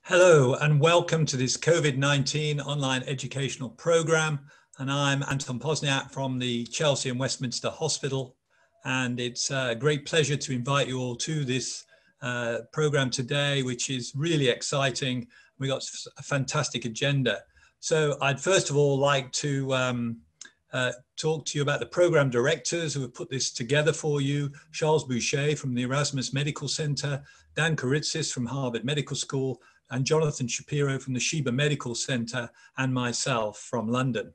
Hello and welcome to this COVID-19 online educational program. And I'm Anton Posniak from the Chelsea and Westminster Hospital. And it's a great pleasure to invite you all to this program today, which is really exciting. We got a fantastic agenda. So I'd first of all like to talk to you about the program directors who have put this together for you. Charles Boucher from the Erasmus Medical Center, Dan Karitsis from Harvard Medical School, and Jonathan Shapiro from the Sheba Medical Center, and myself from London.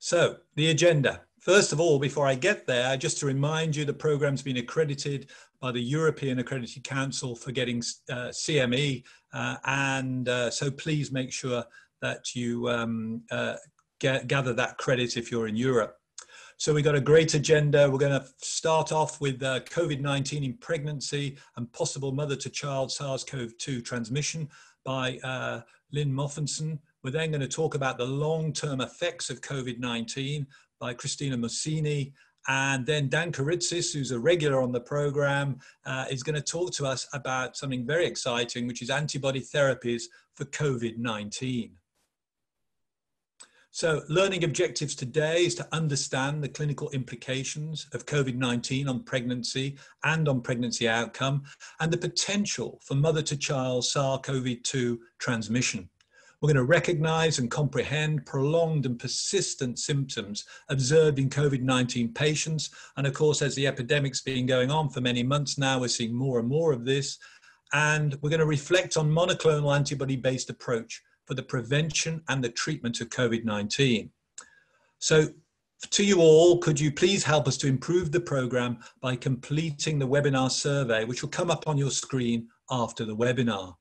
So the agenda. First of all, before I get there, just to remind you, the program's been accredited by the European Accrediting Council for getting CME, so please make sure that you gather that credit if you're in Europe. So we've got a great agenda. We're going to start off with COVID-19 in pregnancy and possible mother-to-child SARS-CoV-2 transmission by Lynn Moffinson. We're then going to talk about the long-term effects of COVID-19 by Christina Mussini. And then Dan Karitsis, who's a regular on the program, is going to talk to us about something very exciting, which is antibody therapies for COVID-19. So learning objectives today is to understand the clinical implications of COVID-19 on pregnancy and on pregnancy outcome and the potential for mother-to-child SARS-CoV-2 transmission. We're going to recognize and comprehend prolonged and persistent symptoms observed in COVID-19 patients. And of course, as the epidemic's been going on for many months now, we're seeing more and more of this. And we're going to reflect on monoclonal antibody-based approach for the prevention and the treatment of COVID-19. So to you all, could you please help us to improve the program by completing the webinar survey, which will come up on your screen after the webinar.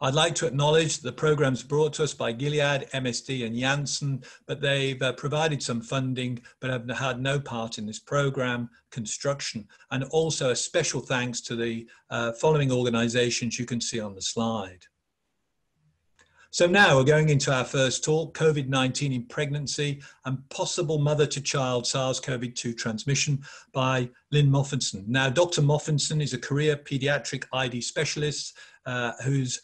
I'd like to acknowledge that the program's brought to us by Gilead, MSD and Janssen, but they've provided some funding, but have had no part in this program construction. And also a special thanks to the following organizations you can see on the slide. So now we're going into our first talk, COVID-19 in pregnancy and possible mother-to-child SARS-CoV-2 transmission by Lynn Moffinson. Now, Dr. Moffinson is a career pediatric ID specialist whose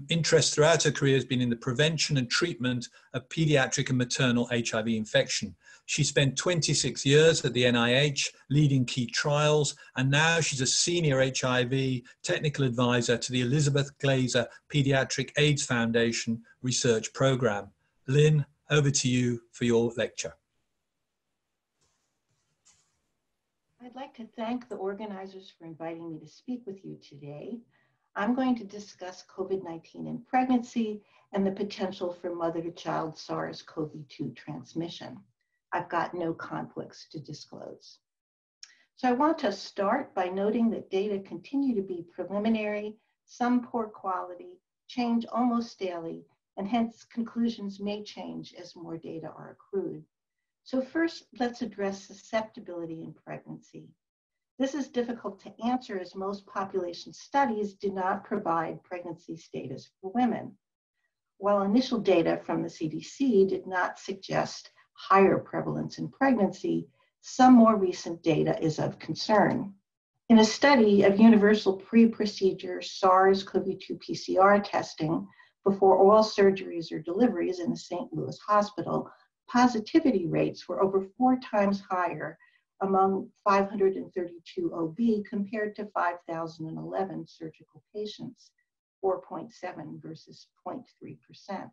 interest throughout her career has been in the prevention and treatment of pediatric and maternal HIV infection. She spent 26 years at the NIH leading key trials, and now she's a senior HIV technical advisor to the Elizabeth Glaser Pediatric AIDS Foundation research program. Lynn, over to you for your lecture. I'd like to thank the organizers for inviting me to speak with you today. I'm going to discuss COVID-19 in pregnancy and the potential for mother-to-child SARS-CoV-2 transmission. I've got no conflicts to disclose. So I want to start by noting that data continue to be preliminary, some poor quality, change almost daily, and hence conclusions may change as more data are accrued. So first, let's address susceptibility in pregnancy. This is difficult to answer as most population studies do not provide pregnancy status for women. While initial data from the CDC did not suggest higher prevalence in pregnancy, some more recent data is of concern. In a study of universal pre-procedure SARS-CoV-2 PCR testing before all surgeries or deliveries in a St. Louis hospital, positivity rates were over 4 times higher among 532 OB compared to 5,011 surgical patients, 4.7 versus 0.3%.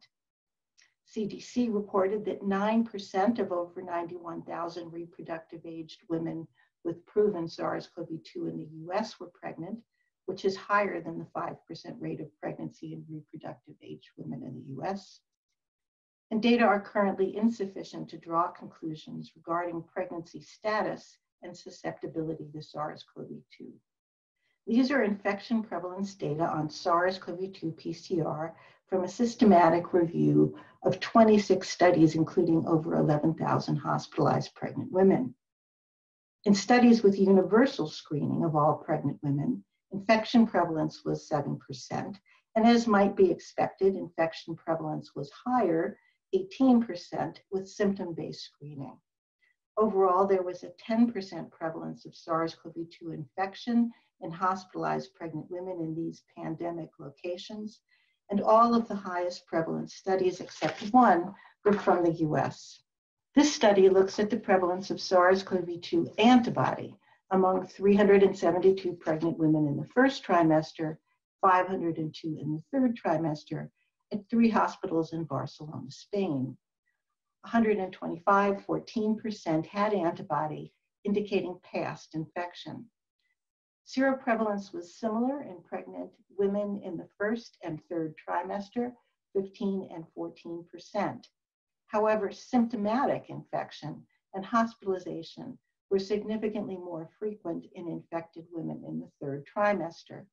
CDC reported that 9% of over 91,000 reproductive aged women with proven SARS-CoV-2 in the US were pregnant, which is higher than the 5% rate of pregnancy in reproductive aged women in the US. And data are currently insufficient to draw conclusions regarding pregnancy status and susceptibility to SARS-CoV-2. These are infection prevalence data on SARS-CoV-2 PCR from a systematic review of 26 studies, including over 11,000 hospitalized pregnant women. In studies with universal screening of all pregnant women, infection prevalence was 7%, and as might be expected, infection prevalence was higher, 18%, with symptom-based screening. Overall, there was a 10% prevalence of SARS-CoV-2 infection in hospitalized pregnant women in these pandemic locations, and all of the highest prevalence studies except one were from the US. This study looks at the prevalence of SARS-CoV-2 antibody among 372 pregnant women in the first trimester, 502 in the third trimester, at 3 hospitals in Barcelona, Spain. 125, 14% had antibody, indicating past infection. Seroprevalence was similar in pregnant women in the first and third trimester, 15 and 14%. However, symptomatic infection and hospitalization were significantly more frequent in infected women in the third trimester.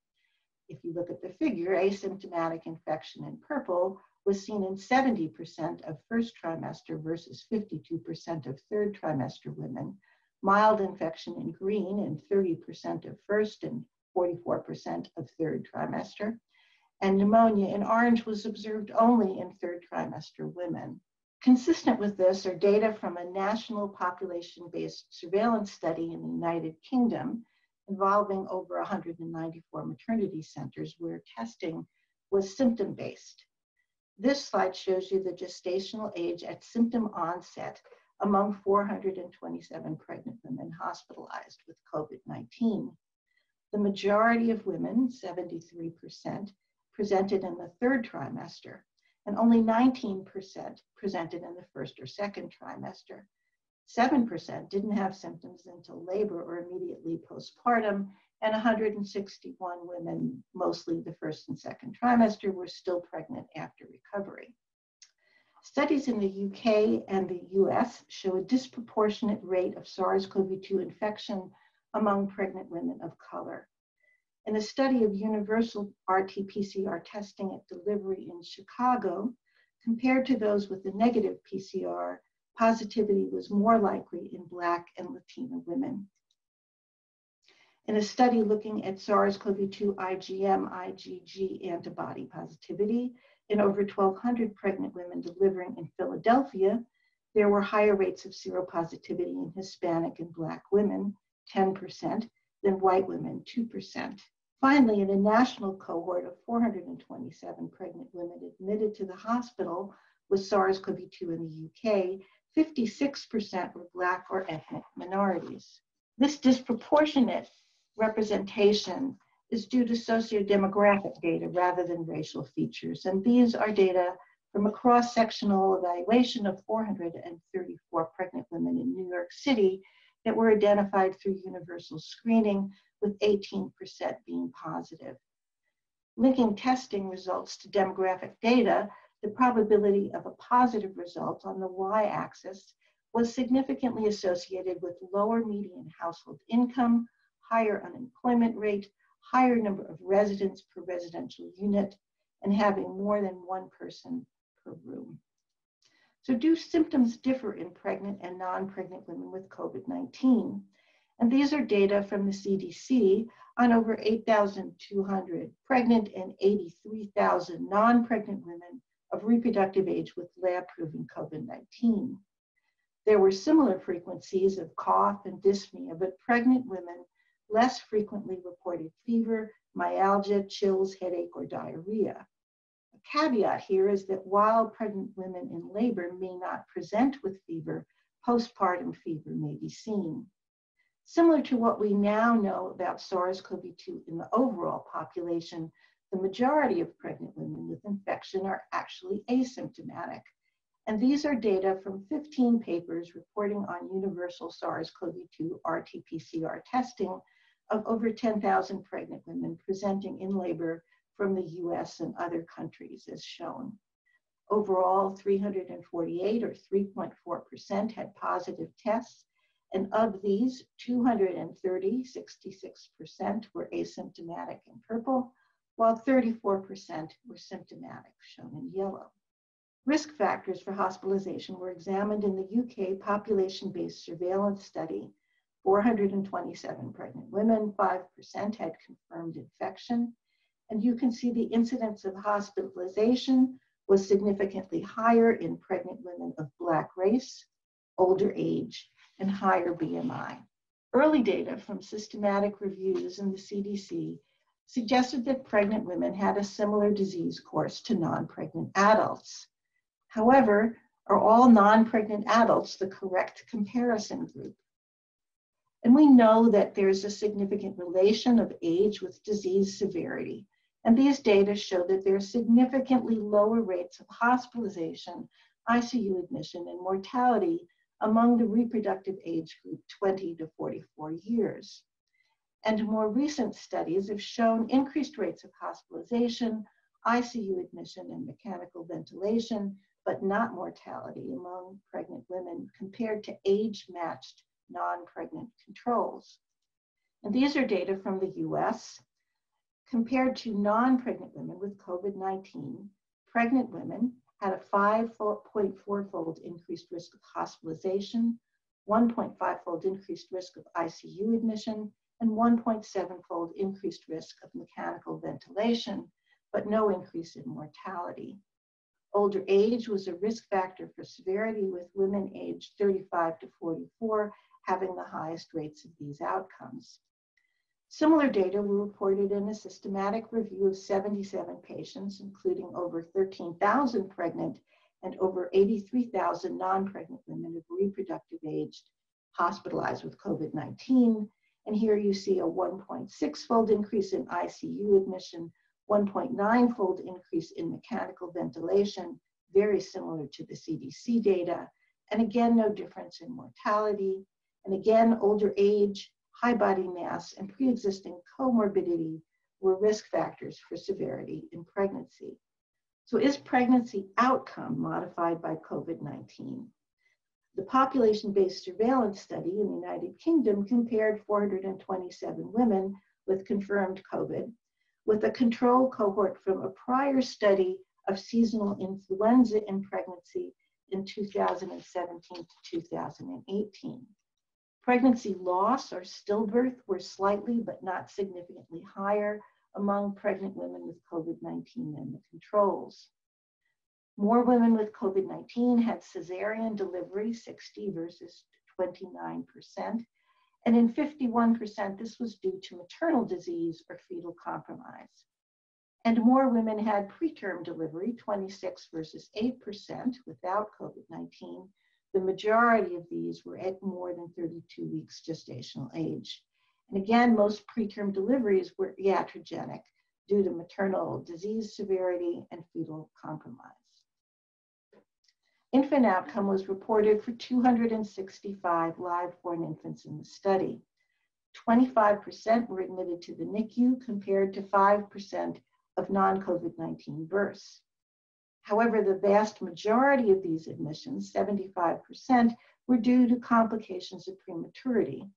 If you look at the figure, asymptomatic infection in purple was seen in 70% of first trimester versus 52% of third trimester women, mild infection in green in 30% of first and 44% of third trimester, and pneumonia in orange was observed only in third trimester women. Consistent with this are data from a national population-based surveillance study in the United Kingdom involving over 194 maternity centers where testing was symptom-based. This slide shows you the gestational age at symptom onset among 427 pregnant women hospitalized with COVID-19. The majority of women, 73%, presented in the third trimester, and only 19% presented in the first or second trimester. 7% didn't have symptoms until labor or immediately postpartum, and 161 women, mostly the first and second trimester, were still pregnant after recovery. Studies in the UK and the US show a disproportionate rate of SARS-CoV-2 infection among pregnant women of color. In a study of universal RT-PCR testing at delivery in Chicago, compared to those with the negative PCR, positivity was more likely in Black and Latino women. In a study looking at SARS-CoV-2 IgM/IgG antibody positivity in over 1,200 pregnant women delivering in Philadelphia, there were higher rates of seropositivity in Hispanic and Black women, 10%, than white women, 2%. Finally, in a national cohort of 427 pregnant women admitted to the hospital with SARS-CoV-2 in the UK, 56% were Black or ethnic minorities. This disproportionate representation is due to sociodemographic data rather than racial features, and these are data from a cross-sectional evaluation of 434 pregnant women in New York City that were identified through universal screening, with 18% being positive. Linking testing results to demographic data, the probability of a positive result on the y-axis was significantly associated with lower median household income, higher unemployment rate, higher number of residents per residential unit, and having more than one person per room. So do symptoms differ in pregnant and non-pregnant women with COVID-19? And these are data from the CDC on over 8,200 pregnant and 83,000 non-pregnant women of reproductive age with lab-proven COVID-19. There were similar frequencies of cough and dyspnea, but pregnant women less frequently reported fever, myalgia, chills, headache, or diarrhea. A caveat here is that while pregnant women in labor may not present with fever, postpartum fever may be seen. Similar to what we now know about SARS-CoV-2 in the overall population, the majority of pregnant women with infection are actually asymptomatic. And these are data from 15 papers reporting on universal SARS-CoV-2 RT-PCR testing of over 10,000 pregnant women presenting in labor from the US and other countries as shown. Overall, 348 or 3.4% had positive tests, and of these, 230, 66% were asymptomatic in purple, while 34% were symptomatic, shown in yellow. Risk factors for hospitalization were examined in the UK population-based surveillance study. 427 pregnant women, 5% had confirmed infection, and you can see the incidence of hospitalization was significantly higher in pregnant women of Black race, older age, and higher BMI. Early data from systematic reviews in the CDC suggested that pregnant women had a similar disease course to non-pregnant adults. However, are all non-pregnant adults the correct comparison group? And we know that there's a significant relation of age with disease severity. And these data show that there are significantly lower rates of hospitalization, ICU admission, and mortality among the reproductive age group 20 to 44 years. And more recent studies have shown increased rates of hospitalization, ICU admission, and mechanical ventilation, but not mortality among pregnant women compared to age-matched non-pregnant controls. And these are data from the US. Compared to non-pregnant women with COVID-19, pregnant women had a 5.4-fold increased risk of hospitalization, 1.5-fold increased risk of ICU admission, and 1.7-fold increased risk of mechanical ventilation, but no increase in mortality. Older age was a risk factor for severity, with women aged 35 to 44 having the highest rates of these outcomes. Similar data were reported in a systematic review of 77 patients, including over 13,000 pregnant and over 83,000 non-pregnant women of reproductive age hospitalized with COVID-19. And here you see a 1.6-fold increase in ICU admission, 1.9-fold increase in mechanical ventilation, very similar to the CDC data. And again, no difference in mortality. And again, older age, high body mass, and pre-existing comorbidity were risk factors for severity in pregnancy. So is pregnancy outcome modified by COVID-19? The population-based surveillance study in the United Kingdom compared 427 women with confirmed COVID with a control cohort from a prior study of seasonal influenza in pregnancy in 2017 to 2018. Pregnancy loss or stillbirth were slightly but not significantly higher among pregnant women with COVID-19 than the controls. More women with COVID-19 had cesarean delivery, 60 versus 29%. And in 51%, this was due to maternal disease or fetal compromise. And more women had preterm delivery, 26 versus 8% without COVID-19. The majority of these were at more than 32 weeks gestational age. And again, most preterm deliveries were iatrogenic due to maternal disease severity and fetal compromise. Infant outcome was reported for 265 live-born infants in the study. 25% were admitted to the NICU compared to 5% of non-COVID-19 births. However, the vast majority of these admissions, 75%, were due to complications of prematurity.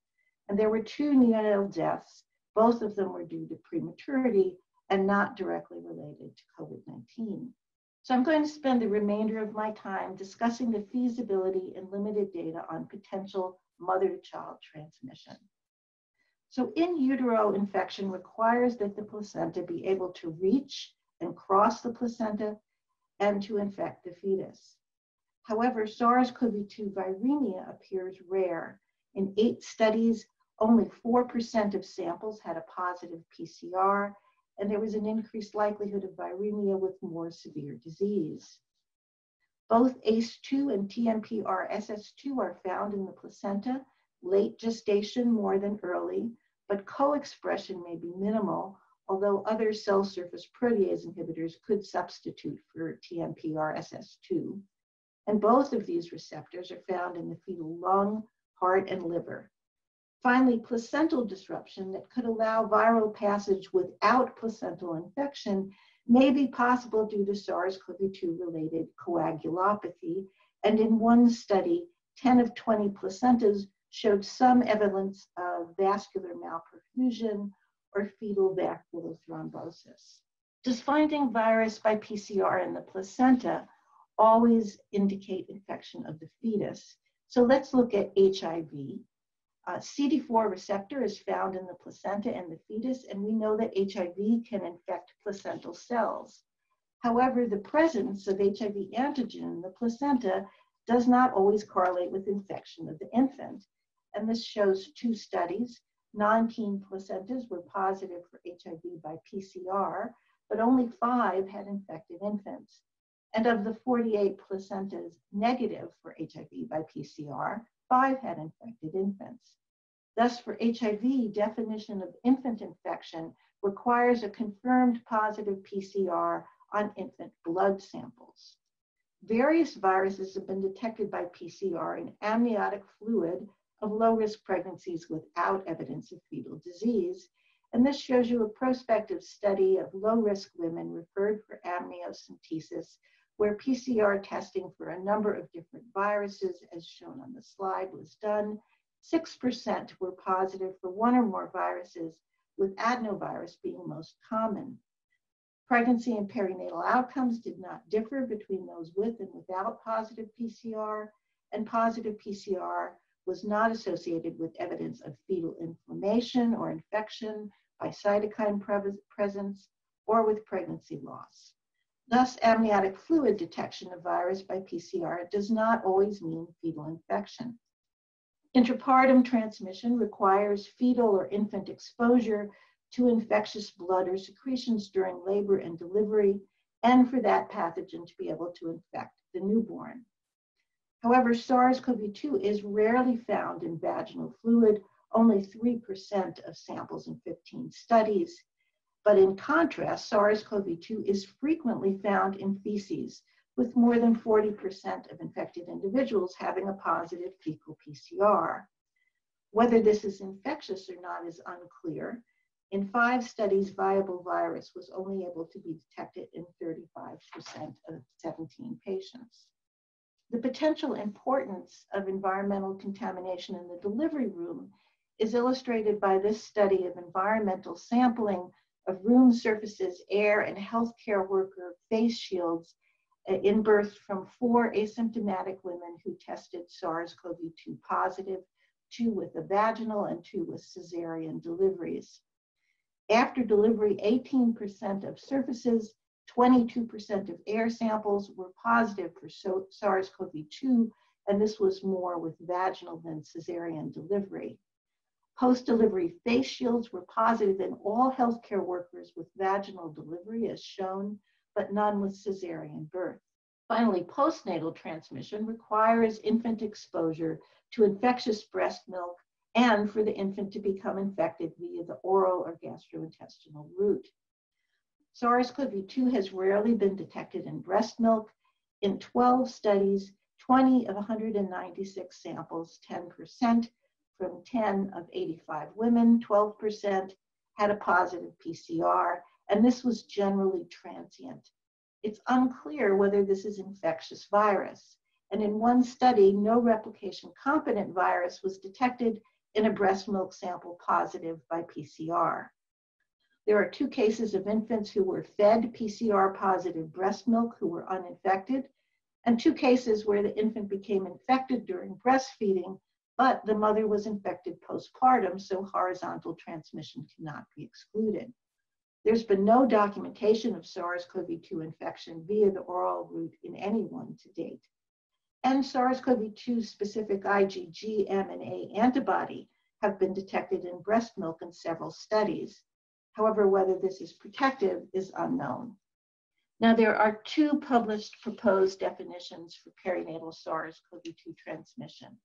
And there were 2 neonatal deaths. Both of them were due to prematurity and not directly related to COVID-19. So I'm going to spend the remainder of my time discussing the feasibility and limited data on potential mother-to-child transmission. So in utero infection requires that the placenta be able to reach and cross the placenta and to infect the fetus. However, SARS-CoV-2 viremia appears rare. In 8 studies, only 4% of samples had a positive PCR, and there was an increased likelihood of viremia with more severe disease. Both ACE2 and TMPRSS2 are found in the placenta, late gestation more than early, but co-expression may be minimal, although other cell surface protease inhibitors could substitute for TMPRSS2. And both of these receptors are found in the fetal lung, heart, and liver. Finally, placental disruption that could allow viral passage without placental infection may be possible due to SARS-CoV-2 related coagulopathy. And in one study, 10 of 20 placentas showed some evidence of vascular malperfusion or fetal vascular thrombosis. Does finding virus by PCR in the placenta always indicate infection of the fetus? So let's look at HIV. CD4 receptor is found in the placenta and the fetus, and we know that HIV can infect placental cells. However, the presence of HIV antigen in the placenta does not always correlate with infection of the infant. and this shows two studies. Non-teen placentas were positive for HIV by PCR, but only 5 had infected infants. And of the 48 placentas negative for HIV by PCR, 5 had infected infants. Thus, for HIV, definition of infant infection requires a confirmed positive PCR on infant blood samples. Various viruses have been detected by PCR in amniotic fluid of low-risk pregnancies without evidence of fetal disease. And this shows you a prospective study of low-risk women referred for amniocentesis, where PCR testing for a number of different viruses, as shown on the slide, was done. 6% were positive for one or more viruses, with adenovirus being most common. Pregnancy and perinatal outcomes did not differ between those with and without positive PCR, and positive PCR was not associated with evidence of fetal inflammation or infection by cytokine presence or with pregnancy loss. Thus, amniotic fluid detection of virus by PCR does not always mean fetal infection. Intrapartum transmission requires fetal or infant exposure to infectious blood or secretions during labor and delivery, and for that pathogen to be able to infect the newborn. However, SARS-CoV-2 is rarely found in vaginal fluid, only 3% of samples in 15 studies. But in contrast, SARS-CoV-2 is frequently found in feces, with more than 40% of infected individuals having a positive fecal PCR. Whether this is infectious or not is unclear. In 5 studies, viable virus was only able to be detected in 35% of 17 patients. The potential importance of environmental contamination in the delivery room is illustrated by this study of environmental sampling of room surfaces, air, and healthcare worker face shields in birth from 4 asymptomatic women who tested SARS-CoV-2 positive, 2 with a vaginal and 2 with cesarean deliveries. After delivery, 18% of surfaces, 22% of air samples were positive for SARS-CoV-2, and this was more with vaginal than cesarean delivery. Post-delivery face shields were positive in all healthcare workers with vaginal delivery, as shown, but none with cesarean birth. Finally, postnatal transmission requires infant exposure to infectious breast milk and for the infant to become infected via the oral or gastrointestinal route. SARS-CoV-2 has rarely been detected in breast milk. In 12 studies, 20 of 196 samples, 10%, from 10 of 85 women, 12%, had a positive PCR, and this was generally transient. It's unclear whether this is infectious virus. And in one study, no replication competent virus was detected in a breast milk sample positive by PCR. There are 2 cases of infants who were fed PCR positive breast milk who were uninfected, and 2 cases where the infant became infected during breastfeeding, but the mother was infected postpartum, so horizontal transmission cannot be excluded. There's been no documentation of SARS-CoV-2 infection via the oral route in anyone to date. And SARS-CoV-2 specific IgG, M, and A antibody have been detected in breast milk in several studies. However, whether this is protective is unknown. Now, there are 2 published proposed definitions for perinatal SARS-CoV-2 transmission.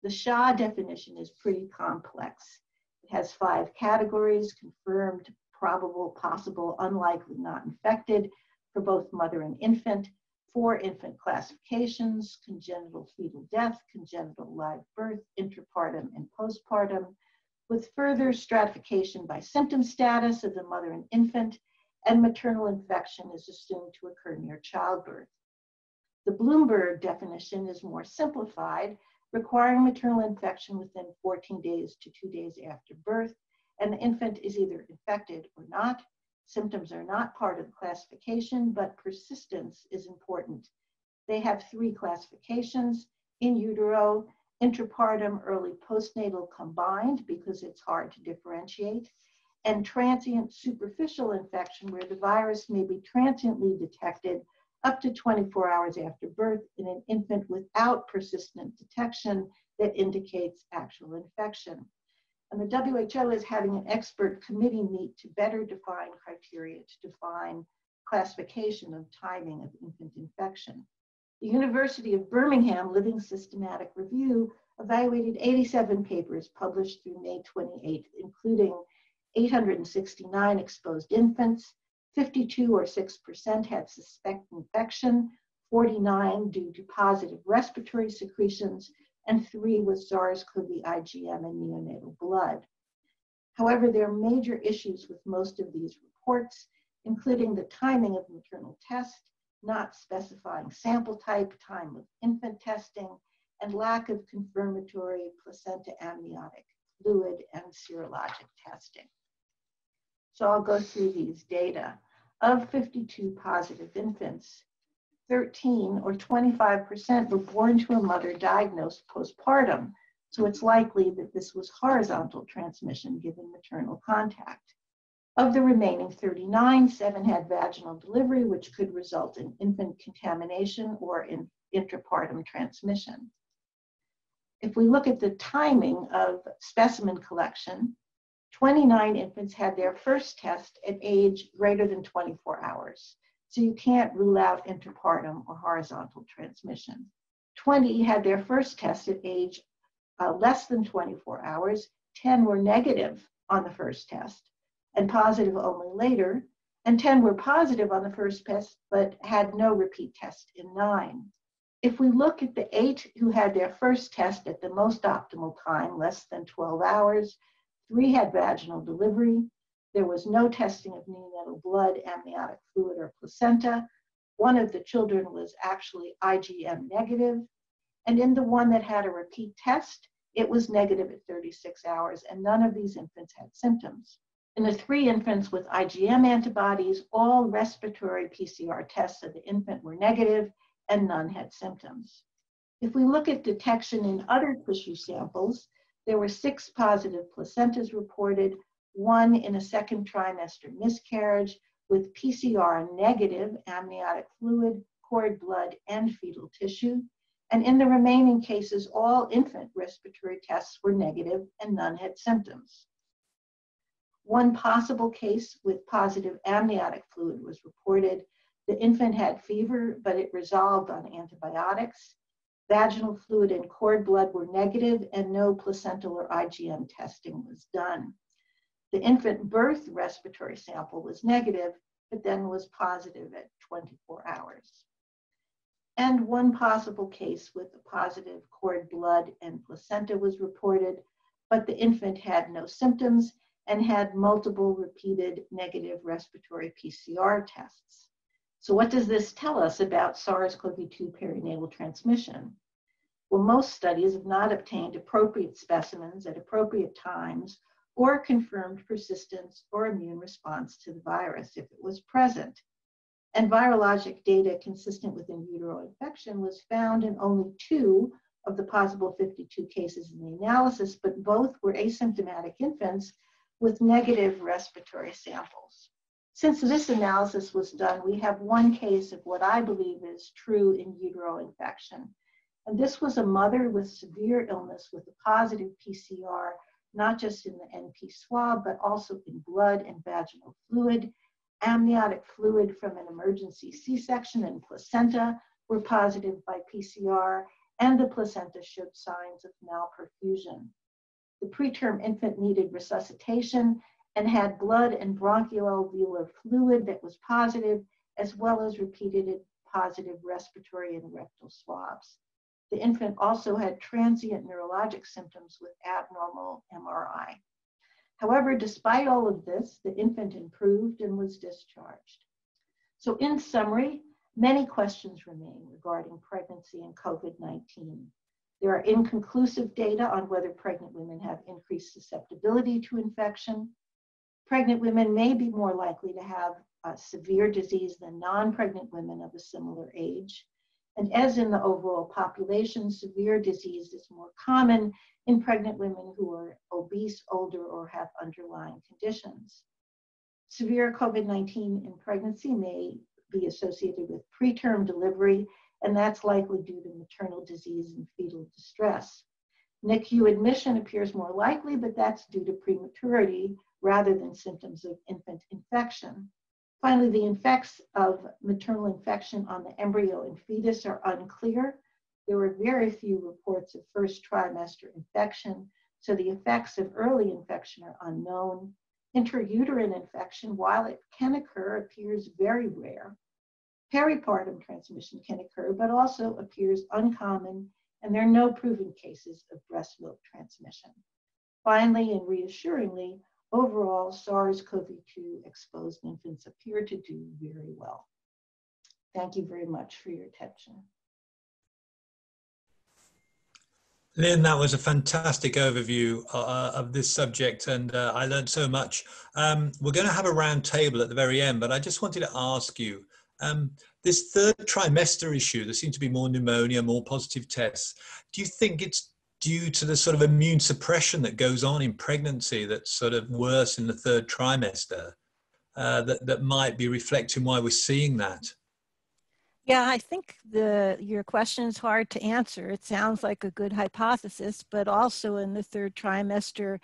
The SHA definition is pretty complex. It has 5 categories: confirmed, probable, possible, unlikely, not infected, for both mother and infant, 4 infant classifications: congenital fetal death, congenital live birth, intrapartum, and postpartum, with further stratification by symptom status of the mother and infant, and maternal infection is assumed to occur near childbirth. The Bloomberg definition is more simplified, requiring maternal infection within 14 days to 2 days after birth, and the infant is either infected or not. Symptoms are not part of the classification, but persistence is important. They have 3 classifications: in utero, intrapartum, early postnatal combined, because it's hard to differentiate, and transient superficial infection, where the virus may be transiently detected up to 24 hours after birth in an infant without persistent detection that indicates actual infection. And the WHO is having an expert committee meet to better define criteria to define classification of timing of infant infection. The University of Birmingham Living Systematic Review evaluated 87 papers published through May 28th, including 869 exposed infants, 52 or 6% had suspect infection, 49 due to positive respiratory secretions, and 3 with SARS-CoV IgM and neonatal blood. However, there are major issues with most of these reports, including the timing of maternal test, not specifying sample type, time of infant testing, and lack of confirmatory placenta amniotic fluid and serologic testing. So I'll go through these data. Of 52 positive infants, 13 or 25% were born to a mother diagnosed postpartum, so it's likely that this was horizontal transmission given maternal contact. Of the remaining 39, 7 had vaginal delivery, which could result in infant contamination or in intrapartum transmission. If we look at the timing of specimen collection, 29 infants had their first test at age greater than 24 hours. So you can't rule out intrapartum or horizontal transmission. 20 had their first test at age less than 24 hours. 10 were negative on the first test and positive only later. And 10 were positive on the first test, but had no repeat test in 9. If we look at the 8 who had their first test at the most optimal time, less than 12 hours, 3 had vaginal delivery. There was no testing of neonatal blood, amniotic fluid, or placenta. One of the children was actually IgM negative. And in the one that had a repeat test, it was negative at 36 hours, and none of these infants had symptoms. In the 3 infants with IgM antibodies, all respiratory PCR tests of the infant were negative, and none had symptoms. If we look at detection in other tissue samples, there were 6 positive placentas reported, 1 in a second trimester miscarriage with PCR negative amniotic fluid, cord blood, and fetal tissue. And in the remaining cases, all infant respiratory tests were negative and none had symptoms. 1 possible case with positive amniotic fluid was reported. The infant had fever, but it resolved on antibiotics. Vaginal fluid and cord blood were negative, and no placental or IgM testing was done. The infant birth respiratory sample was negative, but then was positive at 24 hours. And 1 possible case with a positive cord blood and placenta was reported, but the infant had no symptoms and had multiple repeated negative respiratory PCR tests. So what does this tell us about SARS-CoV-2 perinatal transmission? Well, most studies have not obtained appropriate specimens at appropriate times or confirmed persistence or immune response to the virus if it was present. And virologic data consistent with in utero infection was found in only 2 of the possible 52 cases in the analysis, but both were asymptomatic infants with negative respiratory samples. Since this analysis was done, we have 1 case of what I believe is true in utero infection. And this was a mother with severe illness with a positive PCR, not just in the NP swab, but also in blood and vaginal fluid. Amniotic fluid from an emergency C-section and placenta were positive by PCR, and the placenta showed signs of malperfusion. The preterm infant needed resuscitation and had blood and bronchoalveolar fluid that was positive, as well as repeated positive respiratory and rectal swabs. The infant also had transient neurologic symptoms with abnormal MRI. However, despite all of this, the infant improved and was discharged. So in summary, many questions remain regarding pregnancy and COVID-19. There are inconclusive data on whether pregnant women have increased susceptibility to infection. Pregnant women may be more likely to have a severe disease than non-pregnant women of a similar age. And as in the overall population, severe disease is more common in pregnant women who are obese, older, or have underlying conditions. Severe COVID-19 in pregnancy may be associated with preterm delivery, and that's likely due to maternal disease and fetal distress. NICU admission appears more likely, but that's due to prematurity rather than symptoms of infant infection. Finally, the effects of maternal infection on the embryo and fetus are unclear. There were very few reports of first trimester infection, so the effects of early infection are unknown. Intrauterine infection, while it can occur, appears very rare. Peripartum transmission can occur, but also appears uncommon, and there are no proven cases of breast milk transmission. Finally, and reassuringly, overall, SARS-CoV-2 exposed infants appear to do very well. Thank you very much for your attention. Lynn, that was a fantastic overview of this subject, and I learned so much. We're going to have a round table at the very end, but I just wanted to ask you, this third trimester issue, there seems to be more pneumonia, more positive tests. Do you think it's due to the sort of immune suppression that goes on in pregnancy that's sort of worse in the third trimester, that might be reflecting why we're seeing that? Yeah, I think your question is hard to answer. It sounds like a good hypothesis, but also in the third trimester,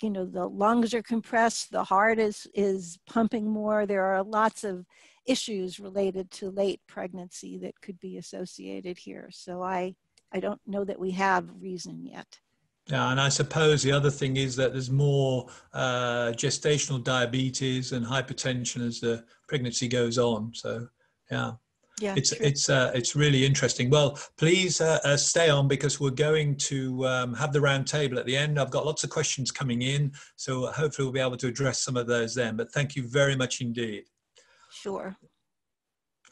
you know, the lungs are compressed, the heart is pumping more. There are lots of issues related to late pregnancy that could be associated here. So I don't know that we have reason yet. Yeah, and I suppose the other thing is that there's more gestational diabetes and hypertension as the pregnancy goes on. So, yeah. Yeah, it's really interesting. Well, please stay on, because we're going to have the round table at the end. I've got lots of questions coming in, so hopefully we'll be able to address some of those then. But thank you very much indeed. Sure.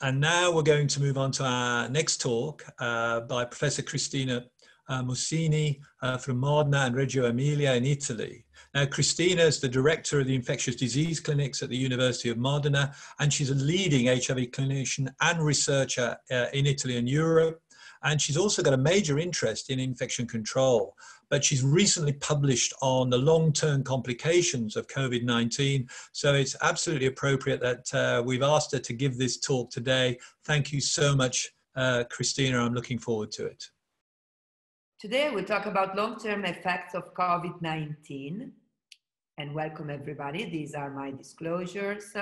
And now we're going to move on to our next talk by Professor Cristina Mussini from Modena and Reggio Emilia in Italy. Now, Cristina is the director of the infectious disease clinics at the University of Modena, and she's a leading HIV clinician and researcher in Italy and Europe. And she's also got a major interest in infection control. But she's recently published on the long-term complications of COVID-19. So it's absolutely appropriate that we've asked her to give this talk today. Thank you so much, Cristina. I'm looking forward to it. Today we'll talk about long-term effects of COVID-19. And welcome everybody, these are my disclosures.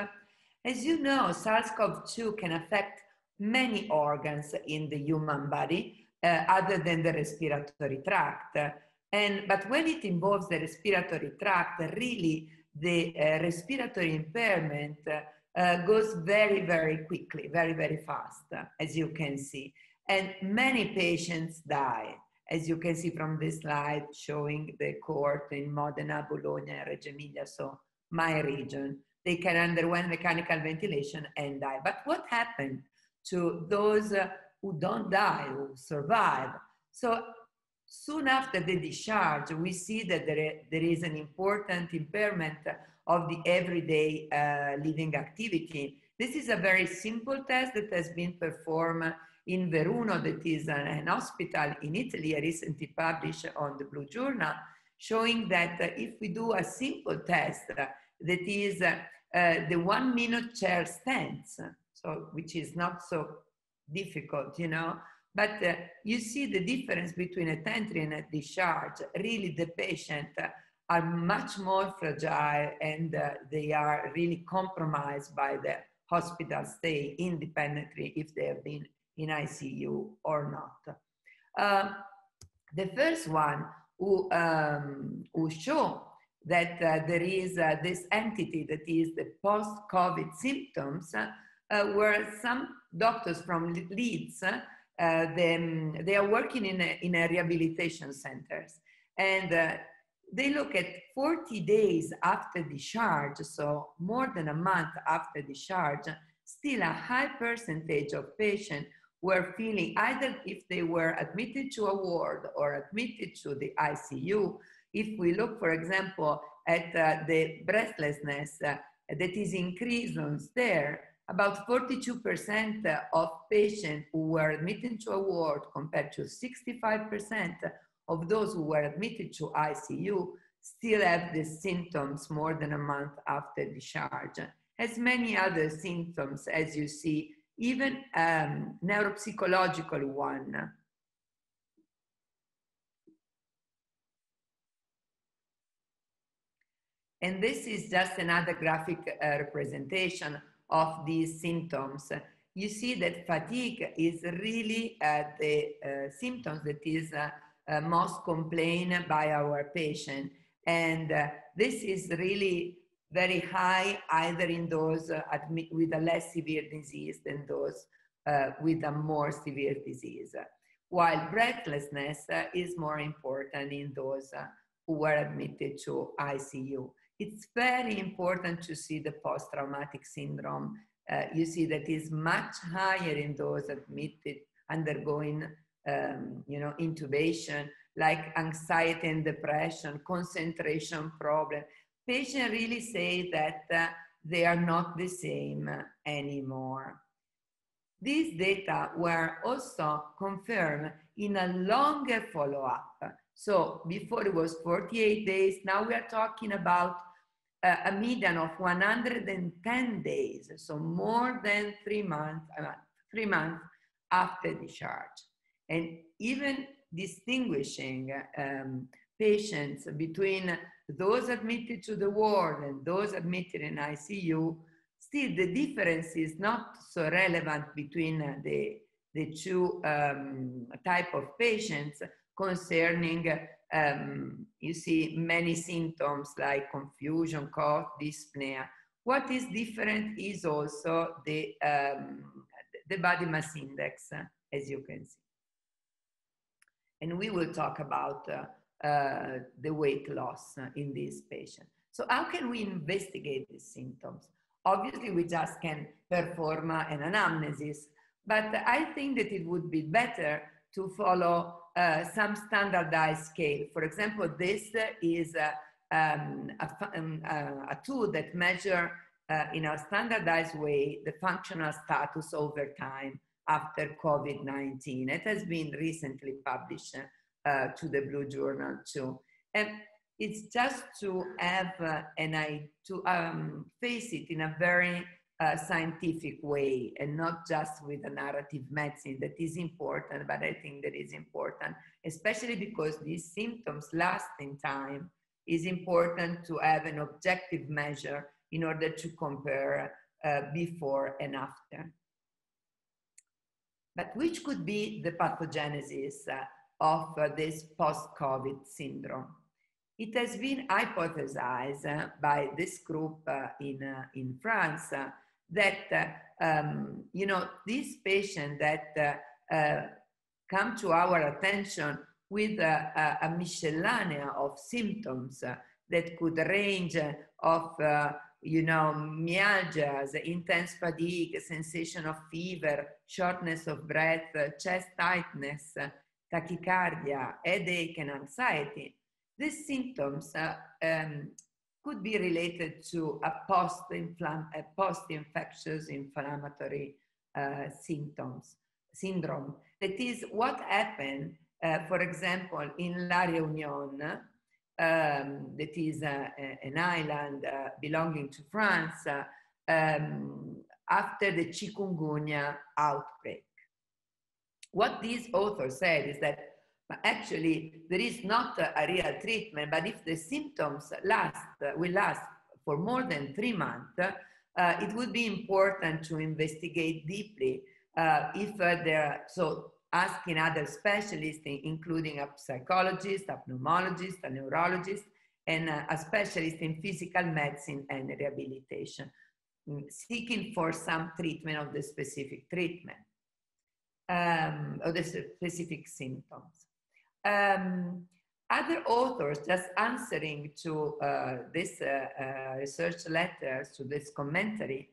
As you know, SARS-CoV-2 can affect many organs in the human body other than the respiratory tract. But when it involves the respiratory tract, really the respiratory impairment goes very, very quickly, very, very fast, as you can see. And many patients die, as you can see from this slide showing the cohort in Modena, Bologna, and Reggio Emilia, so my region. They can undergo mechanical ventilation and die. But what happened to those who don't die, who survive? So soon after the discharge, we see that there is an important impairment of the everyday living activity. This is a very simple test that has been performed in Veruno, that is an hospital in Italy, recently published on the Blue Journal, showing that if we do a simple test, that is the 1 minute chair stance, so which is not so difficult, you know, but you see the difference between a entry and a discharge. Really, the patient are much more fragile, and they are really compromised by the hospital stay, independently if they have been in ICU or not. The first one who show that there is this entity that is the post-COVID symptoms were some doctors from Leeds. They are working in a rehabilitation centers, and they look at 40 days after discharge, so more than a month after discharge, still a high percentage of patients were feeling, either if they were admitted to a ward or admitted to the ICU. If we look, for example, at the breathlessness that is increased on there, about 42% of patients who were admitted to a ward compared to 65% of those who were admitted to ICU still have the symptoms more than a month after discharge. As many other symptoms, as you see, even neuropsychological one. And this is just another graphic representation of these symptoms. You see that fatigue is really the symptoms that is most complained by our patient. And this is really very high, either in those with a less severe disease than those with a more severe disease. While breathlessness is more important in those who were admitted to ICU. It's very important to see the post-traumatic syndrome. You see that is much higher in those admitted, undergoing intubation, like anxiety and depression, concentration problem. Patients really say that they are not the same anymore. These data were also confirmed in a longer follow-up. So before it was 48 days, now we are talking about a median of 110 days, so more than 3 months after discharge. And even distinguishing patients between those admitted to the ward and those admitted in ICU, still the difference is not so relevant between the two type of patients concerning, you see many symptoms like confusion, cough, dyspnea. What is different is also the body mass index, as you can see. And we will talk about the weight loss in these patients. So how can we investigate these symptoms? Obviously, we just can perform an anamnesis, but I think that it would be better to follow some standardized scale. For example, this is a tool that measures in a standardized way the functional status over time after COVID-19. It has been recently published to the Blue Journal too. And it's just to have face it in a very scientific way and not just with a narrative medicine that is important, but I think that is important, especially because these symptoms last in time. Is important to have an objective measure in order to compare before and after. But which could be the pathogenesis of this post-COVID syndrome? It has been hypothesized by this group in France that, these patients that come to our attention with a miscellanea of symptoms that could range of, myalgias, intense fatigue, sensation of fever, shortness of breath, chest tightness, tachycardia, headache, and anxiety. These symptoms could be related to a post-infectious inflammatory syndrome. That is what happened, for example, in La Réunion, that is an island belonging to France, after the chikungunya outbreak. What these authors said is that actually there is not a real treatment, but if the symptoms will last for more than 3 months, it would be important to investigate deeply if there are, so asking other specialists, including a psychologist, a pneumologist, a neurologist, and a specialist in physical medicine and rehabilitation, seeking for some treatment of the specific treatment, of the specific symptoms. Other authors, just answering to this research letters, to this commentary,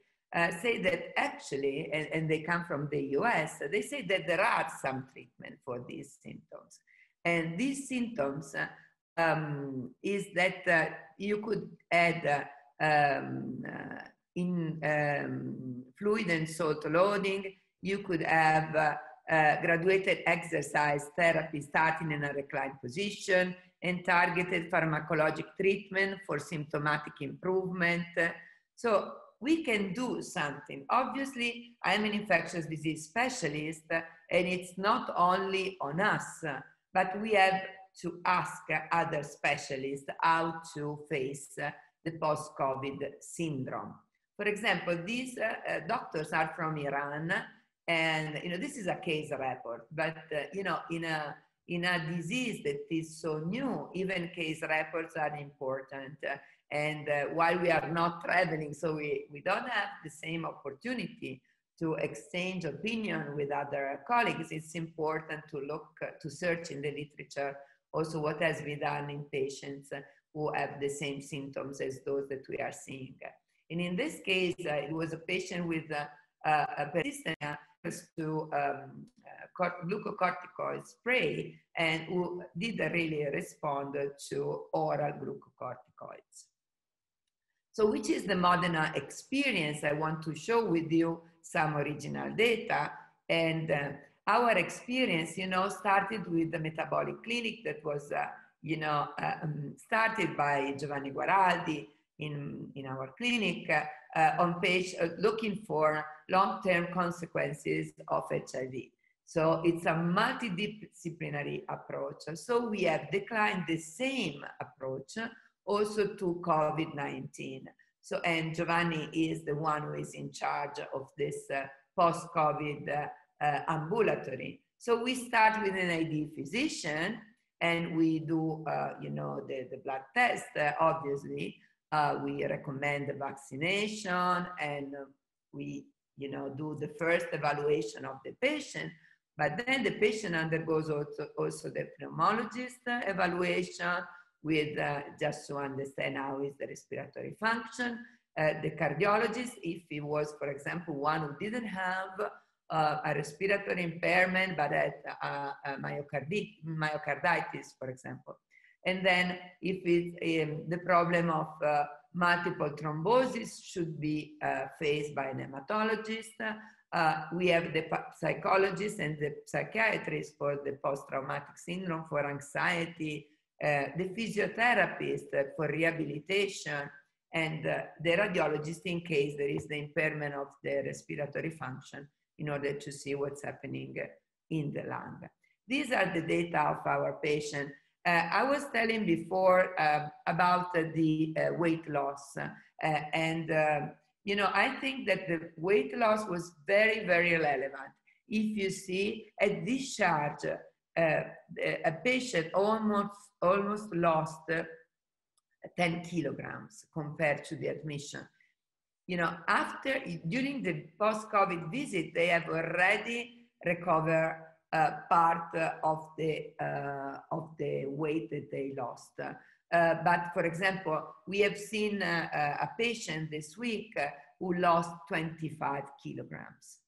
say that actually, and they come from the US, they say that there are some treatment for these symptoms. And these symptoms is that you could add fluid and salt loading, you could have graduated exercise therapy starting in a reclined position and targeted pharmacologic treatment for symptomatic improvement. So we can do something. Obviously, I'm an infectious disease specialist, and it's not only on us, but we have to ask other specialists how to face the post-COVID syndrome. For example, these doctors are from Iran, and this is a case report, but in a disease that is so new, even case reports are important. And while we are not traveling, so we don't have the same opportunity to exchange opinion with other colleagues, it's important to search in the literature also what has been done in patients who have the same symptoms as those that we are seeing. And in this case, it was a patient with a persistent to glucocorticoid spray and who didn't really respond to oral glucocorticoids. So which is the Modena experience? I want to show with you some original data. And our experience, started with the metabolic clinic that was, started by Giovanni Guaraldi in our clinic on looking for long-term consequences of HIV. So it's a multidisciplinary approach. So we have declined the same approach also to COVID-19. So, and Giovanni is the one who is in charge of this post-COVID ambulatory. So we start with an ID physician and we do, the blood test, obviously. We recommend the vaccination and we, do the first evaluation of the patient, but then the patient undergoes also the pneumologist evaluation with just to understand how is the respiratory function. The cardiologist, if he was, for example, one who didn't have a respiratory impairment, but had myocarditis, for example. And then if it's the problem of multiple thrombosis should be faced by an hematologist. We have the psychologist and the psychiatrist for the post-traumatic syndrome, for anxiety, the physiotherapist for rehabilitation, and the radiologist in case there is the impairment of the respiratory function in order to see what's happening in the lung. These are the data of our patient. I was telling before about the weight loss. I think that the weight loss was very, very relevant. If you see at discharge, a patient almost lost 10 kilograms compared to the admission. During the post-COVID visit, they have already recovered part of the weight that they lost. But for example, we have seen a patient this week who lost 25 kilograms.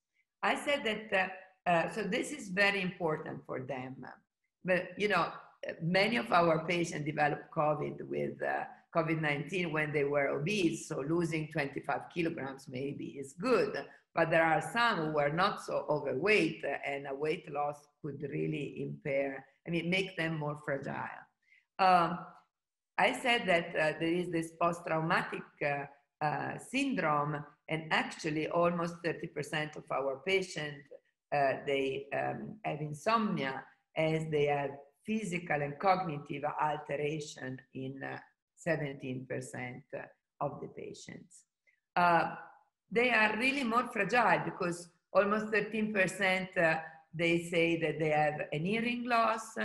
I said that, so this is very important for them. But, many of our patients developed COVID with COVID-19 when they were obese, so losing 25 kilograms maybe is good. But there are some who were not so overweight and a weight loss could really make them more fragile. I said that there is this post-traumatic syndrome, and actually almost 30% of our patients, they have insomnia as they have physical and cognitive alteration in 17% of the patients. They are really more fragile because almost 13% they say that they have an hearing loss,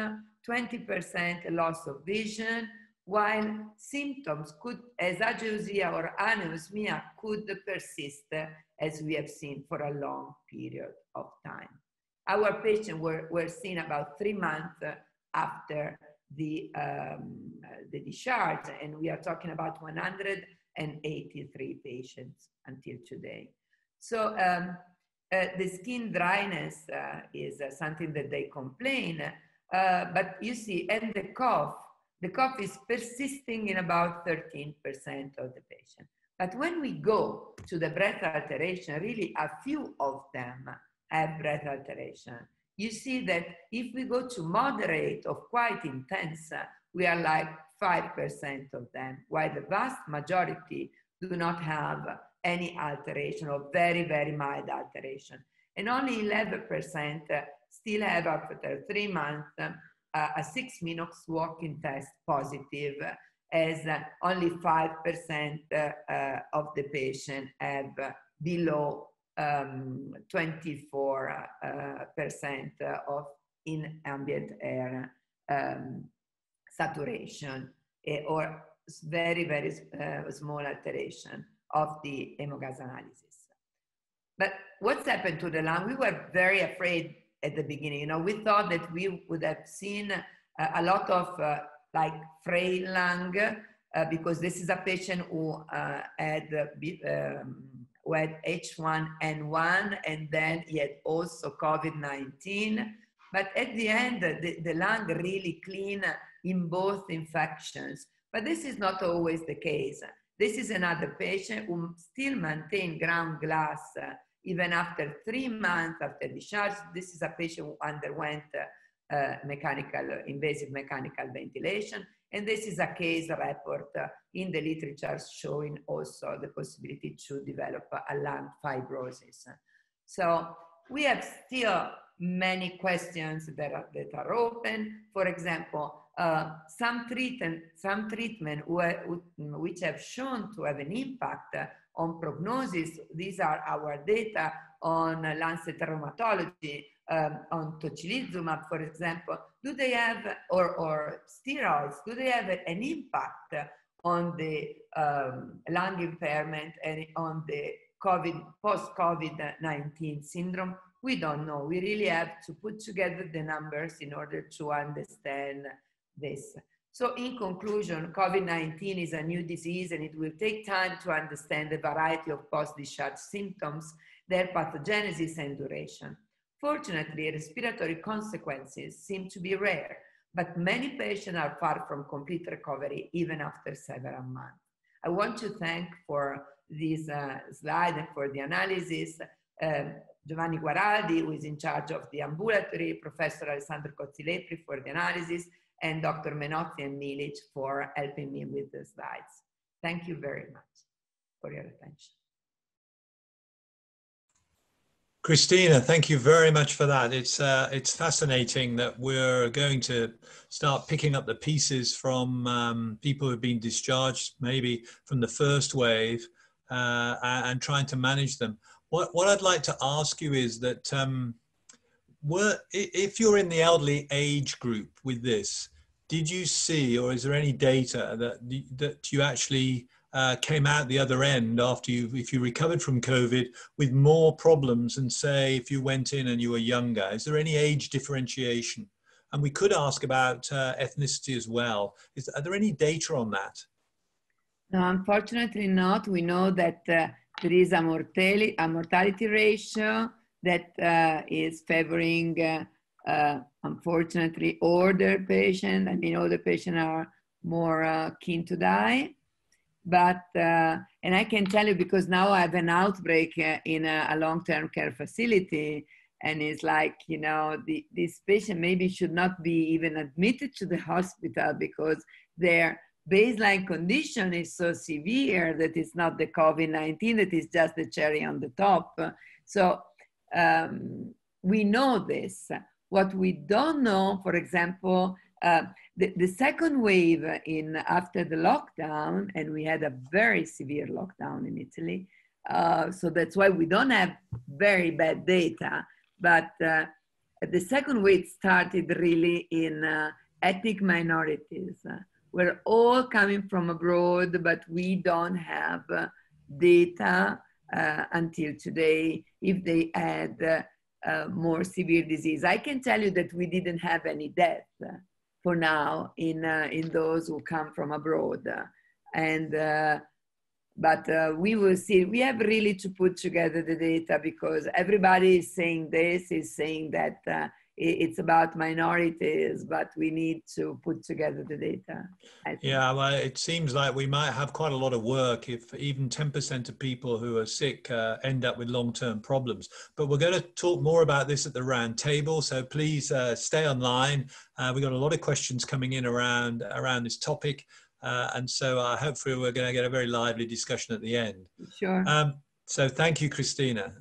20% loss of vision, while symptoms as ageusia or anosmia could persist, as we have seen for a long period of time. Our patients were seen about 3 months after the discharge, and we are talking about 183 patients until today. So the skin dryness is something that they complain, but you see, and the cough is persisting in about 13% of the patient. But when we go to the breath alteration, really a few of them have breath alteration. You see that if we go to moderate or quite intense, we are like 5% of them, while the vast majority do not have any alteration or very, very mild alteration. And only 11% still have, after 3 months, a 6-minute walking test positive as only 5% of the patient have below 24% of in ambient air saturation, or very, very small alteration of the hemogas analysis. But what's happened to the lung? We were very afraid at the beginning. You know, we thought that we would have seen a lot of like frail lung, because this is a patient who had H1N1, and then he had also COVID-19. But at the end, the lung really clean in both infections. But this is not always the case. This is another patient who still maintained ground glass even after 3 months after discharge. This is a patient who underwent invasive mechanical ventilation. And this is a case report in the literature showing also the possibility to develop a lung fibrosis. So we have still many questions that are open. For example, some treatment which have shown to have an impact on prognosis. These are our data on Lancet Rheumatology, on tocilizumab, for example. Do they have, or steroids, do they have an impact on the lung impairment and on the post-COVID-19 syndrome? We don't know. We really have to put together the numbers in order to understand this. So in conclusion, COVID-19 is a new disease, and it will take time to understand the variety of post-discharge symptoms, their pathogenesis and duration. Fortunately, respiratory consequences seem to be rare, but many patients are far from complete recovery even after several months. I want to thank for this slide and for the analysis Giovanni Guaraldi, who is in charge of the ambulatory, Professor Alessandro Cozzilepri for the analysis, and Dr. Menotti and Milic for helping me with the slides. Thank you very much for your attention. Christina, thank you very much for that. It's fascinating that we're going to start picking up the pieces from people who've been discharged, maybe from the first wave, and trying to manage them. What I'd like to ask you is that if you're in the elderly age group with this, did you see, or is there any data that you actually came out the other end after if you recovered from COVID with more problems than, say, if you went in and you were younger? Is there any age differentiation? And we could ask about ethnicity as well. Are there any data on that? No, unfortunately not. We know that there is a mortality ratio that is favoring, unfortunately, older patients. I mean, older patients are more keen to die. But, and I can tell you, because now I have an outbreak in a long-term care facility, and it's like, you know, this patient maybe should not be even admitted to the hospital because their baseline condition is so severe that it's not the COVID-19, that is just the cherry on the top. So we know this. What we don't know, for example, the second wave after the lockdown, and we had a very severe lockdown in Italy, so that's why we don't have very bad data, but the second wave started really in ethnic minorities. We're all coming from abroad, but we don't have data until today if they had more severe disease. I can tell you that we didn't have any death for now in those who come from abroad. But we will see. We have really to put together the data, because everybody is saying this, is saying that it's about minorities, but we need to put together the data. Yeah, well, it seems like we might have quite a lot of work if even 10% of people who are sick end up with long-term problems. But we're going to talk more about this at the round table, so please stay online. We've got a lot of questions coming in around this topic, and so hopefully we're going to get a very lively discussion at the end. Sure. So thank you, Christina.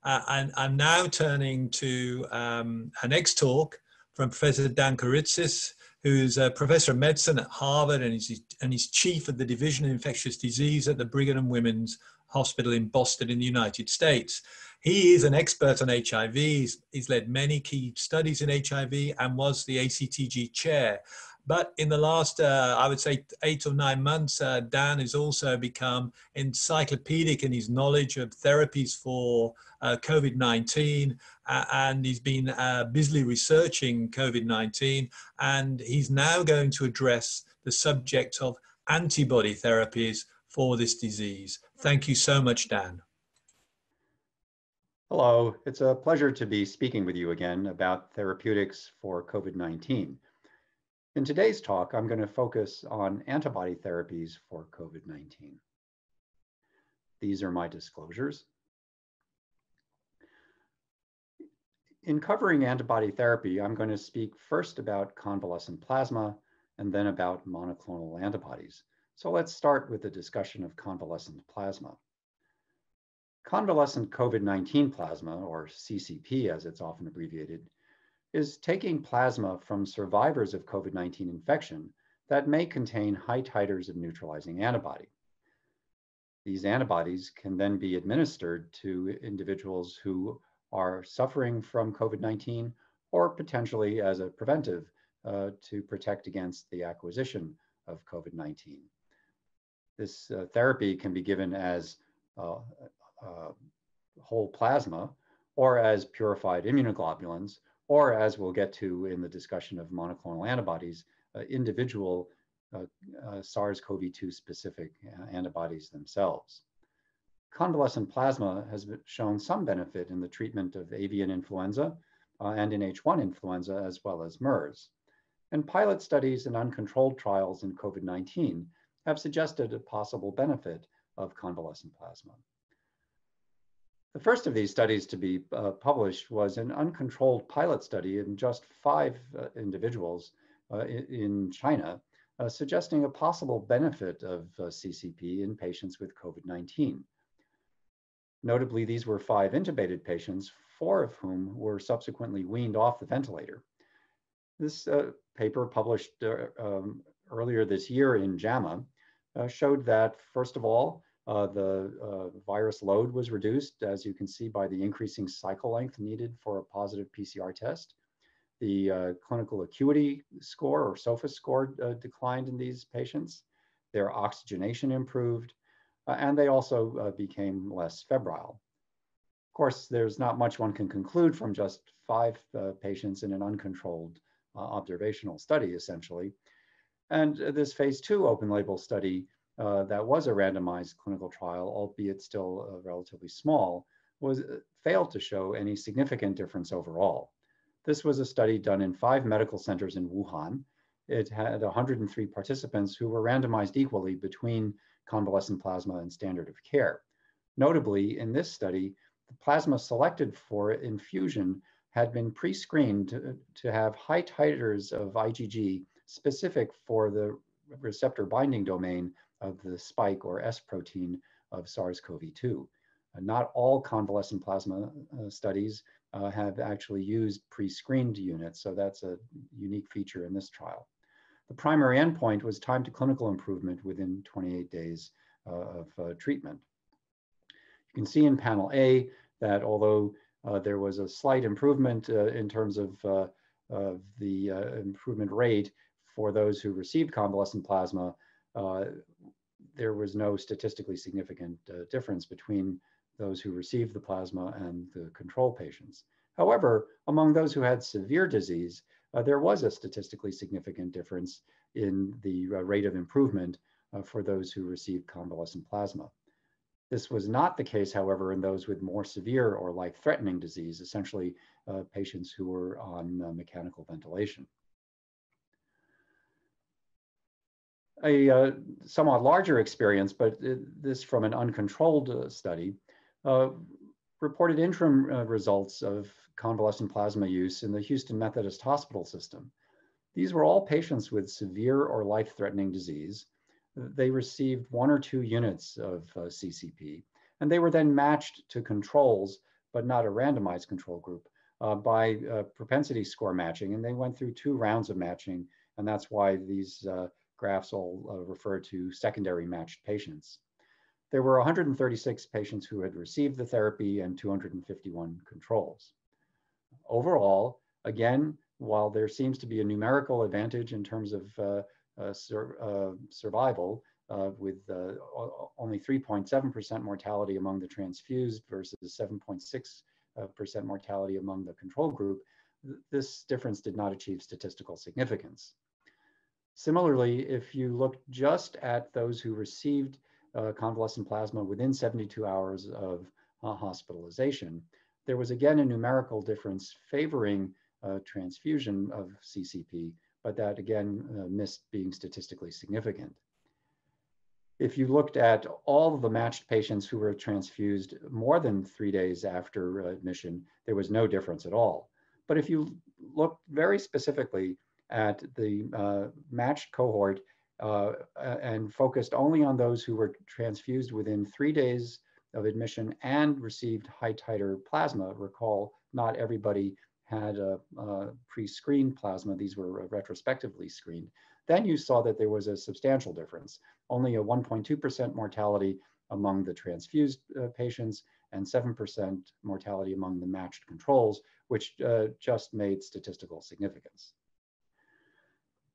And I'm now turning to our next talk from Professor Dan Karitsis, who's a professor of medicine at Harvard, and he's chief of the Division of Infectious Disease at the Brigham and Women's Hospital in Boston in the United States. He is an expert on HIV. He's led many key studies in HIV and was the ACTG chair. But in the last, I would say, 8 or 9 months, Dan has also become encyclopedic in his knowledge of therapies for COVID-19, and he's been busily researching COVID-19, and he's now going to address the subject of antibody therapies for this disease. Thank you so much, Dan. Hello, it's a pleasure to be speaking with you again about therapeutics for COVID-19. In today's talk, I'm going to focus on antibody therapies for COVID-19. These are my disclosures. In covering antibody therapy, I'm going to speak first about convalescent plasma and then about monoclonal antibodies. So let's start with the discussion of convalescent plasma. Convalescent COVID-19 plasma, or CCP as it's often abbreviated, is taking plasma from survivors of COVID-19 infection that may contain high titers of neutralizing antibody. These antibodies can then be administered to individuals who are suffering from COVID-19 or potentially as a preventive to protect against the acquisition of COVID-19. This therapy can be given as whole plasma or as purified immunoglobulins, or as we'll get to in the discussion of monoclonal antibodies, individual SARS-CoV-2 specific antibodies themselves. Convalescent plasma has shown some benefit in the treatment of avian influenza and in H1 influenza, as well as MERS. And pilot studies and uncontrolled trials in COVID-19 have suggested a possible benefit of convalescent plasma. The first of these studies to be published was an uncontrolled pilot study in just 5 individuals in China, suggesting a possible benefit of CCP in patients with COVID-19. Notably, these were 5 intubated patients, 4 of whom were subsequently weaned off the ventilator. This paper published earlier this year in JAMA showed that, first of all, the virus load was reduced, as you can see by the increasing cycle length needed for a positive PCR test. The clinical acuity score, or SOFA score, declined in these patients. Their oxygenation improved, and they also became less febrile. Of course, there's not much one can conclude from just 5 patients in an uncontrolled observational study, essentially. And this phase 2 open label study that was a randomized clinical trial, albeit still relatively small, failed to show any significant difference overall. This was a study done in 5 medical centers in Wuhan. It had 103 participants who were randomized equally between convalescent plasma and standard of care. Notably, in this study, the plasma selected for infusion had been pre-screened to have high titers of IgG specific for the receptor binding domain of the spike or S protein of SARS-CoV-2. Not all convalescent plasma studies have actually used pre-screened units, so that's a unique feature in this trial. The primary endpoint was time to clinical improvement within 28 days of treatment. You can see in panel A that although there was a slight improvement in terms of the improvement rate for those who received convalescent plasma, there was no statistically significant difference between those who received the plasma and the control patients. However, among those who had severe disease, there was a statistically significant difference in the rate of improvement for those who received convalescent plasma. This was not the case, however, in those with more severe or life-threatening disease, essentially patients who were on mechanical ventilation. A somewhat larger experience, but this from an uncontrolled study, reported interim results of convalescent plasma use in the Houston Methodist hospital system. These were all patients with severe or life-threatening disease. They received 1 or 2 units of CCP, and they were then matched to controls, but not a randomized control group, by propensity score matching. And they went through 2 rounds of matching And that's why these graphs all refer to secondary matched patients. There were 136 patients who had received the therapy and 251 controls. Overall, again, while there seems to be a numerical advantage in terms of survival, with only 3.7% mortality among the transfused versus 7.6% mortality among the control group, this difference did not achieve statistical significance. Similarly, if you look just at those who received convalescent plasma within 72 hours of hospitalization, there was again a numerical difference favoring transfusion of CCP, but that again missed being statistically significant. If you looked at all of the matched patients who were transfused more than 3 days after admission, there was no difference at all. But if you look very specifically at the matched cohort and focused only on those who were transfused within 3 days of admission and received high titer plasma, recall not everybody had a pre-screened plasma, these were retrospectively screened, then you saw that there was a substantial difference, only a 1.2% mortality among the transfused patients and 7% mortality among the matched controls, which just made statistical significance.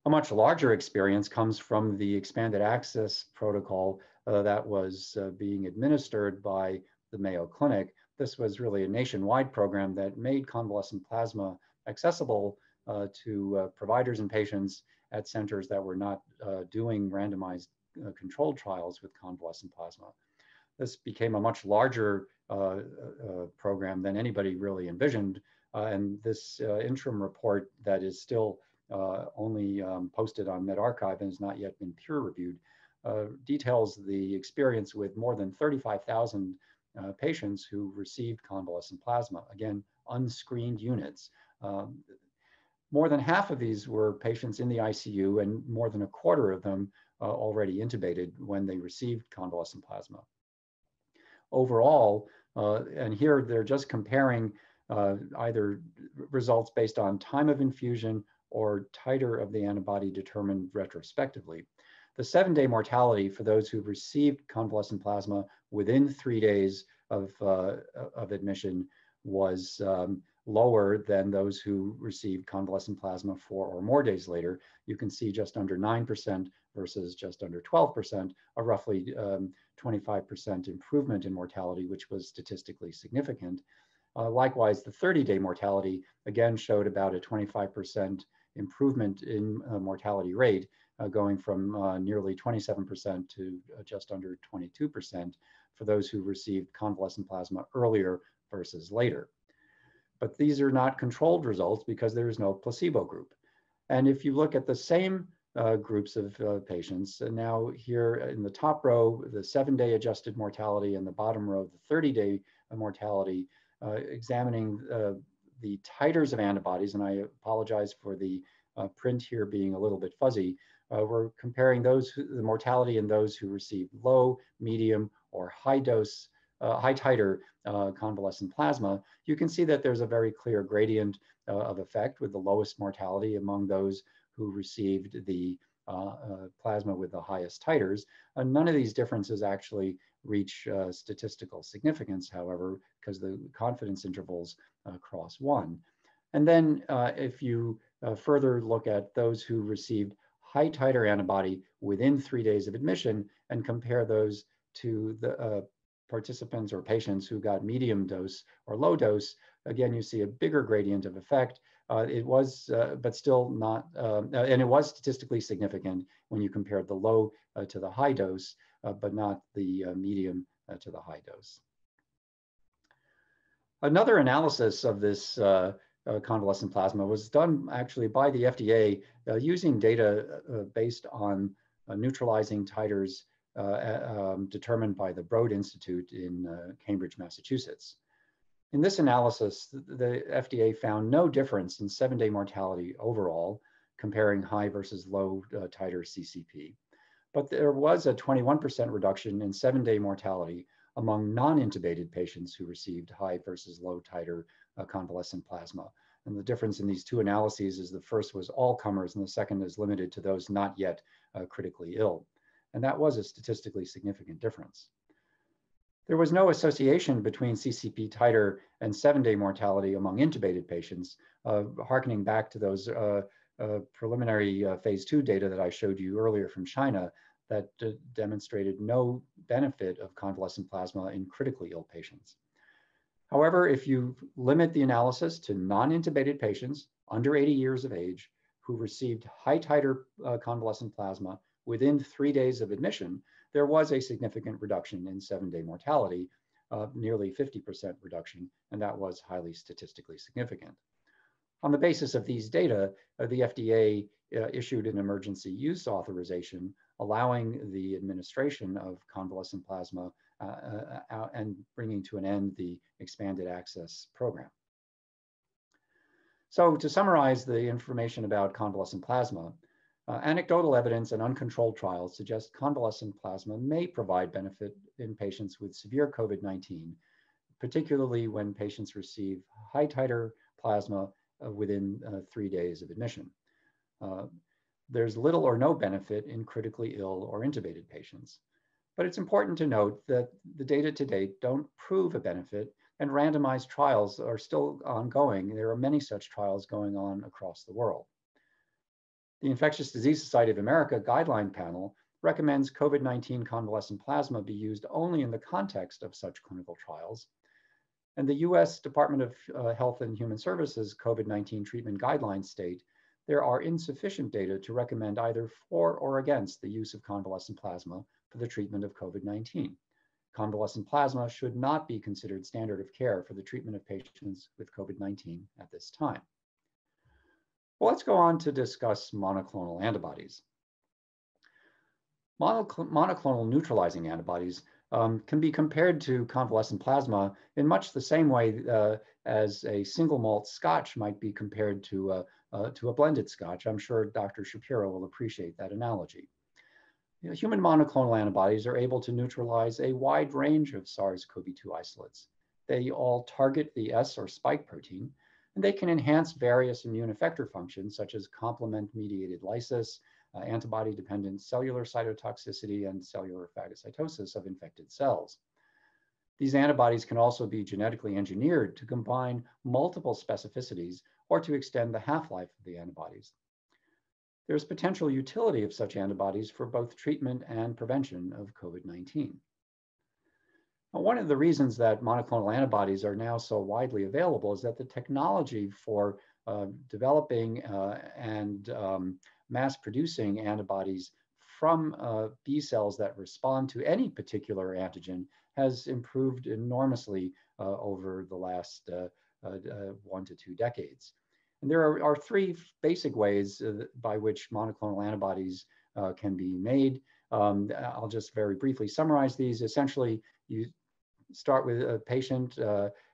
A much larger experience comes from the expanded access protocol that was being administered by the Mayo Clinic. This was really a nationwide program that made convalescent plasma accessible to providers and patients at centers that were not doing randomized controlled trials with convalescent plasma. This became a much larger program than anybody really envisioned. And this interim report that is still only posted on medRxiv and has not yet been peer reviewed details the experience with more than 35,000 patients who received convalescent plasma, again, unscreened units. More than half of these were patients in the ICU, and more than a quarter of them already intubated when they received convalescent plasma. Overall, and here they're just comparing either results based on time of infusion or titer of the antibody determined retrospectively. The 7-day mortality for those who received convalescent plasma within 3 days of admission was lower than those who received convalescent plasma 4 or more days later. You can see just under 9% versus just under 12%, a roughly 25% improvement in mortality, which was statistically significant. Likewise, the 30-day mortality again showed about a 25% improvement in mortality rate, going from nearly 27% to just under 22% for those who received convalescent plasma earlier versus later. But these are not controlled results because there is no placebo group. And if you look at the same groups of patients, and now here in the top row, the 7-day adjusted mortality, and the bottom row, the 30-day mortality, examining the titers of antibodies, and I apologize for the print here being a little bit fuzzy. We're comparing the mortality in those who received low, medium, or high dose, high titer convalescent plasma. You can see that there's a very clear gradient of effect, with the lowest mortality among those who received the plasma with the highest titers. None of these differences actually reach statistical significance, however, because the confidence intervals cross 1. And then if you further look at those who received high titer antibody within 3 days of admission and compare those to the participants or patients who got medium dose or low dose, again, you see a bigger gradient of effect. It was, but still not, and it was statistically significant when you compared the low to the high dose, but not the medium to the high dose. Another analysis of this convalescent plasma was done actually by the FDA using data based on neutralizing titers determined by the Broad Institute in Cambridge, Massachusetts. In this analysis, the FDA found no difference in 7-day mortality overall, comparing high versus low titer CCP. But there was a 21% reduction in 7-day mortality among non-intubated patients who received high versus low titer convalescent plasma. And the difference in these two analyses is the first was all comers and the second is limited to those not yet critically ill. And that was a statistically significant difference. There was no association between CCP titer and 7-day mortality among intubated patients, hearkening back to those preliminary phase 2 data that I showed you earlier from China that demonstrated no benefit of convalescent plasma in critically ill patients. However, if you limit the analysis to non-intubated patients under 80 years of age who received high titer convalescent plasma within 3 days of admission, there was a significant reduction in 7-day mortality, nearly 50% reduction, and that was highly statistically significant. On the basis of these data, the FDA issued an emergency use authorization allowing the administration of convalescent plasma and bringing to an end the expanded access program. So to summarize the information about convalescent plasma, anecdotal evidence and uncontrolled trials suggest convalescent plasma may provide benefit in patients with severe COVID-19, particularly when patients receive high titer plasma within 3 days of admission. There's little or no benefit in critically ill or intubated patients. But it's important to note that the data to date don't prove a benefit, and randomized trials are still ongoing. There are many such trials going on across the world. The Infectious Disease Society of America guideline panel recommends COVID-19 convalescent plasma be used only in the context of such clinical trials. And the US Department of Health and Human Services COVID-19 treatment guidelines state there are insufficient data to recommend either for or against the use of convalescent plasma for the treatment of COVID-19. Convalescent plasma should not be considered standard of care for the treatment of patients with COVID-19 at this time. Well, let's go on to discuss monoclonal antibodies. Monoclonal neutralizing antibodies can be compared to convalescent plasma in much the same way as a single malt scotch might be compared to a blended scotch. I'm sure Dr. Shapiro will appreciate that analogy. Human monoclonal antibodies are able to neutralize a wide range of SARS-CoV-2 isolates. They all target the S or spike protein, and they can enhance various immune effector functions such as complement-mediated lysis, antibody-dependent cellular cytotoxicity, and cellular phagocytosis of infected cells. These antibodies can also be genetically engineered to combine multiple specificities or to extend the half-life of the antibodies. There's potential utility of such antibodies for both treatment and prevention of COVID-19. One of the reasons that monoclonal antibodies are now so widely available is that the technology for developing and mass producing antibodies from B cells that respond to any particular antigen has improved enormously over the last 1 to 2 decades. And there are 3 basic ways by which monoclonal antibodies can be made. I'll just very briefly summarize these. Essentially, you start with a patient,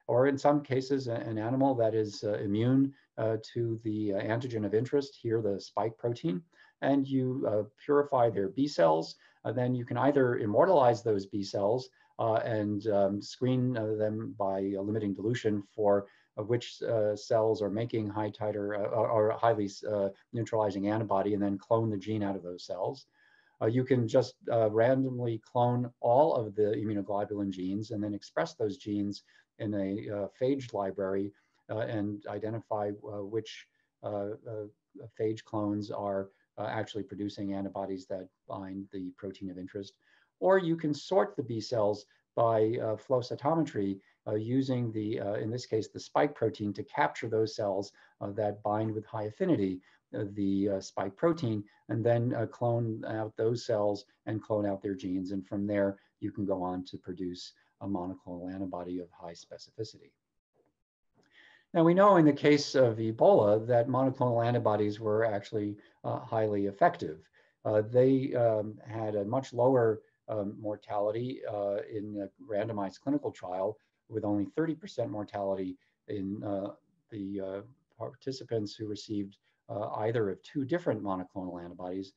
or in some cases, an animal that is immune to the antigen of interest, here the spike protein, and you purify their B cells. Then you can either immortalize those B cells and screen them by limiting dilution for which cells are making high titer or highly neutralizing antibody, and then clone the gene out of those cells. You can just randomly clone all of the immunoglobulin genes and then express those genes in a phage library and identify which phage clones are actually producing antibodies that bind the protein of interest. Or you can sort the B cells by flow cytometry using the, in this case, the spike protein to capture those cells that bind with high affinity the spike protein, and then clone out those cells and clone out their genes. And from there, you can go on to produce a monoclonal antibody of high specificity. Now, we know in the case of Ebola that monoclonal antibodies were actually highly effective. They had a much lower mortality in a randomized clinical trial, with only 30% mortality in the participants who received either of 2 different monoclonal antibodies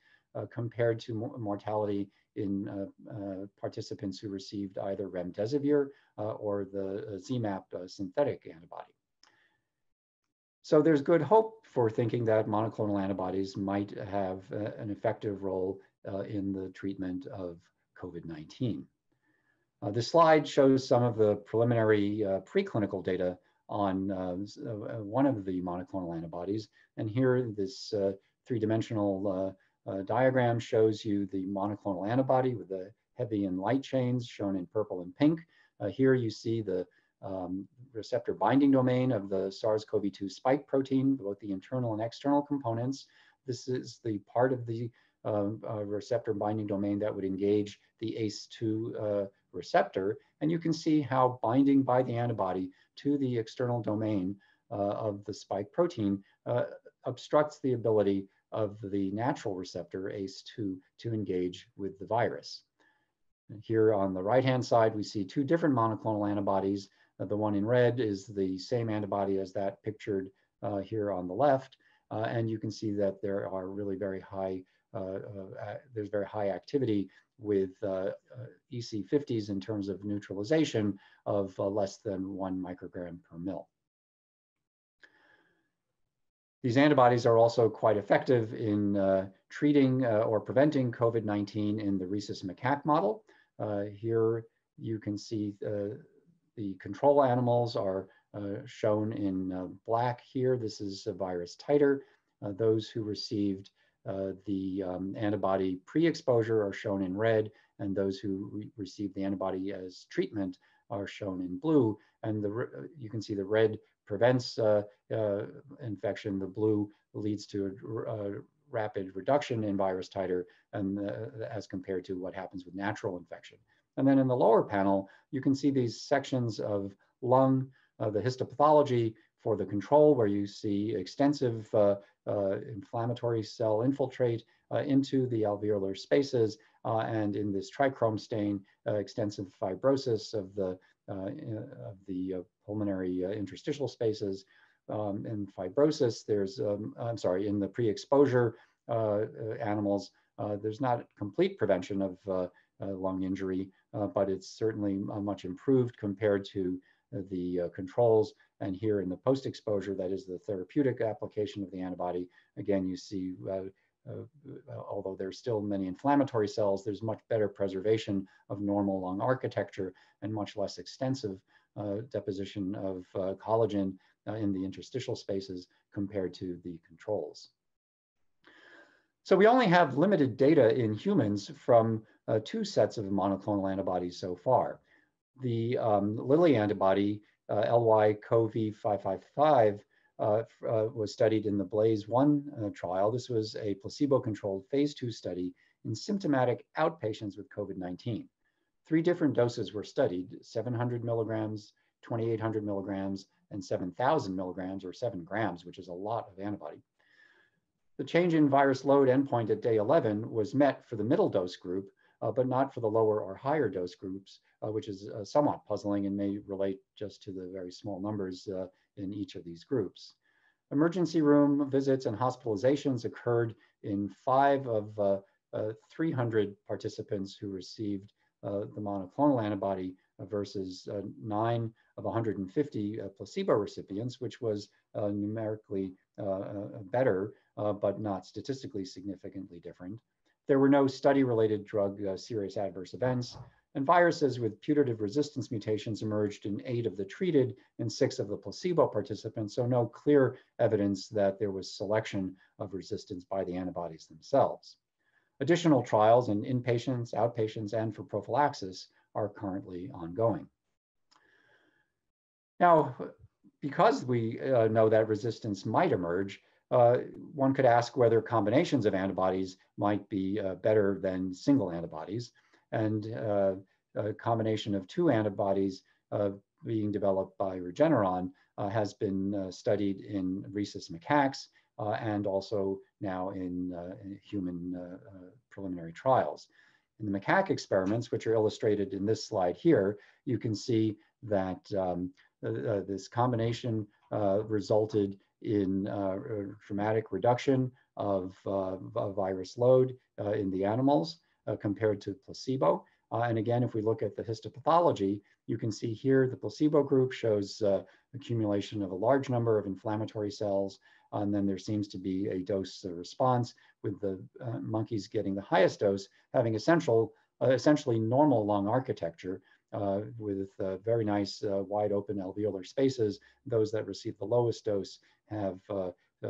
compared to mortality in participants who received either remdesivir or the ZMapp synthetic antibody. So there's good hope for thinking that monoclonal antibodies might have an effective role in the treatment of COVID-19. This slide shows some of the preliminary preclinical data on one of the monoclonal antibodies. And here, this three-dimensional diagram shows you the monoclonal antibody with the heavy and light chains shown in purple and pink. Here you see the receptor binding domain of the SARS-CoV-2 spike protein, both the internal and external components. This is the part of the receptor binding domain that would engage the ACE2 receptor. And you can see how binding by the antibody to the external domain of the spike protein obstructs the ability of the natural receptor ACE2 to engage with the virus. Here on the right-hand side, we see two different monoclonal antibodies. The one in red is the same antibody as that pictured here on the left. And you can see that there are really very high, there's very high activity with EC50s in terms of neutralization of less than 1 microgram per mil. These antibodies are also quite effective in treating or preventing COVID-19 in the rhesus macaque model. Here you can see the control animals are shown in black here. This is a virus titer. Those who received the antibody pre-exposure are shown in red, and those who received the antibody as treatment are shown in blue. And you can see the red prevents infection, the blue leads to a rapid reduction in virus titer, and as compared to what happens with natural infection. And then in the lower panel, you can see these sections of lung, the histopathology for the control, where you see extensive inflammatory cell infiltrate into the alveolar spaces, and in this trichrome stain, extensive fibrosis of the pulmonary interstitial spaces. In fibrosis, there's, I'm sorry, in the pre-exposure animals, there's not complete prevention of lung injury, but it's certainly much improved compared to the controls. And here in the post-exposure, that is the therapeutic application of the antibody, again, you see, although there's still many inflammatory cells, there's much better preservation of normal lung architecture and much less extensive deposition of collagen in the interstitial spaces compared to the controls. So we only have limited data in humans from two sets of monoclonal antibodies so far. The Lilly antibody, LY-CoV555, was studied in the BLAZE-1 trial. This was a placebo-controlled phase 2 study in symptomatic outpatients with COVID-19. 3 different doses were studied: 700 milligrams, 2,800 milligrams, and 7,000 milligrams, or 7 grams, which is a lot of antibody. The change in virus load endpoint at day 11 was met for the middle dose group, but not for the lower or higher dose groups, which is somewhat puzzling and may relate just to the very small numbers in each of these groups. Emergency room visits and hospitalizations occurred in 5 of 300 participants who received the monoclonal antibody versus 9 of 150 placebo recipients, which was numerically better, but not statistically significantly different. There were no study-related drug serious adverse events, and viruses with putative resistance mutations emerged in 8 of the treated and 6 of the placebo participants, so no clear evidence that there was selection of resistance by the antibodies themselves. Additional trials in inpatients, outpatients, and for prophylaxis are currently ongoing. Now, because we know that resistance might emerge, one could ask whether combinations of antibodies might be better than single antibodies. And a combination of 2 antibodies being developed by Regeneron has been studied in rhesus macaques and also now in human preliminary trials. In the macaque experiments, which are illustrated in this slide here, you can see that this combination resulted in dramatic reduction of virus load in the animals compared to placebo. And again, if we look at the histopathology, you can see here the placebo group shows accumulation of a large number of inflammatory cells. And then there seems to be a dose response with the monkeys getting the highest dose, having essentially normal lung architecture with very nice wide open alveolar spaces. Those that receive the lowest dose have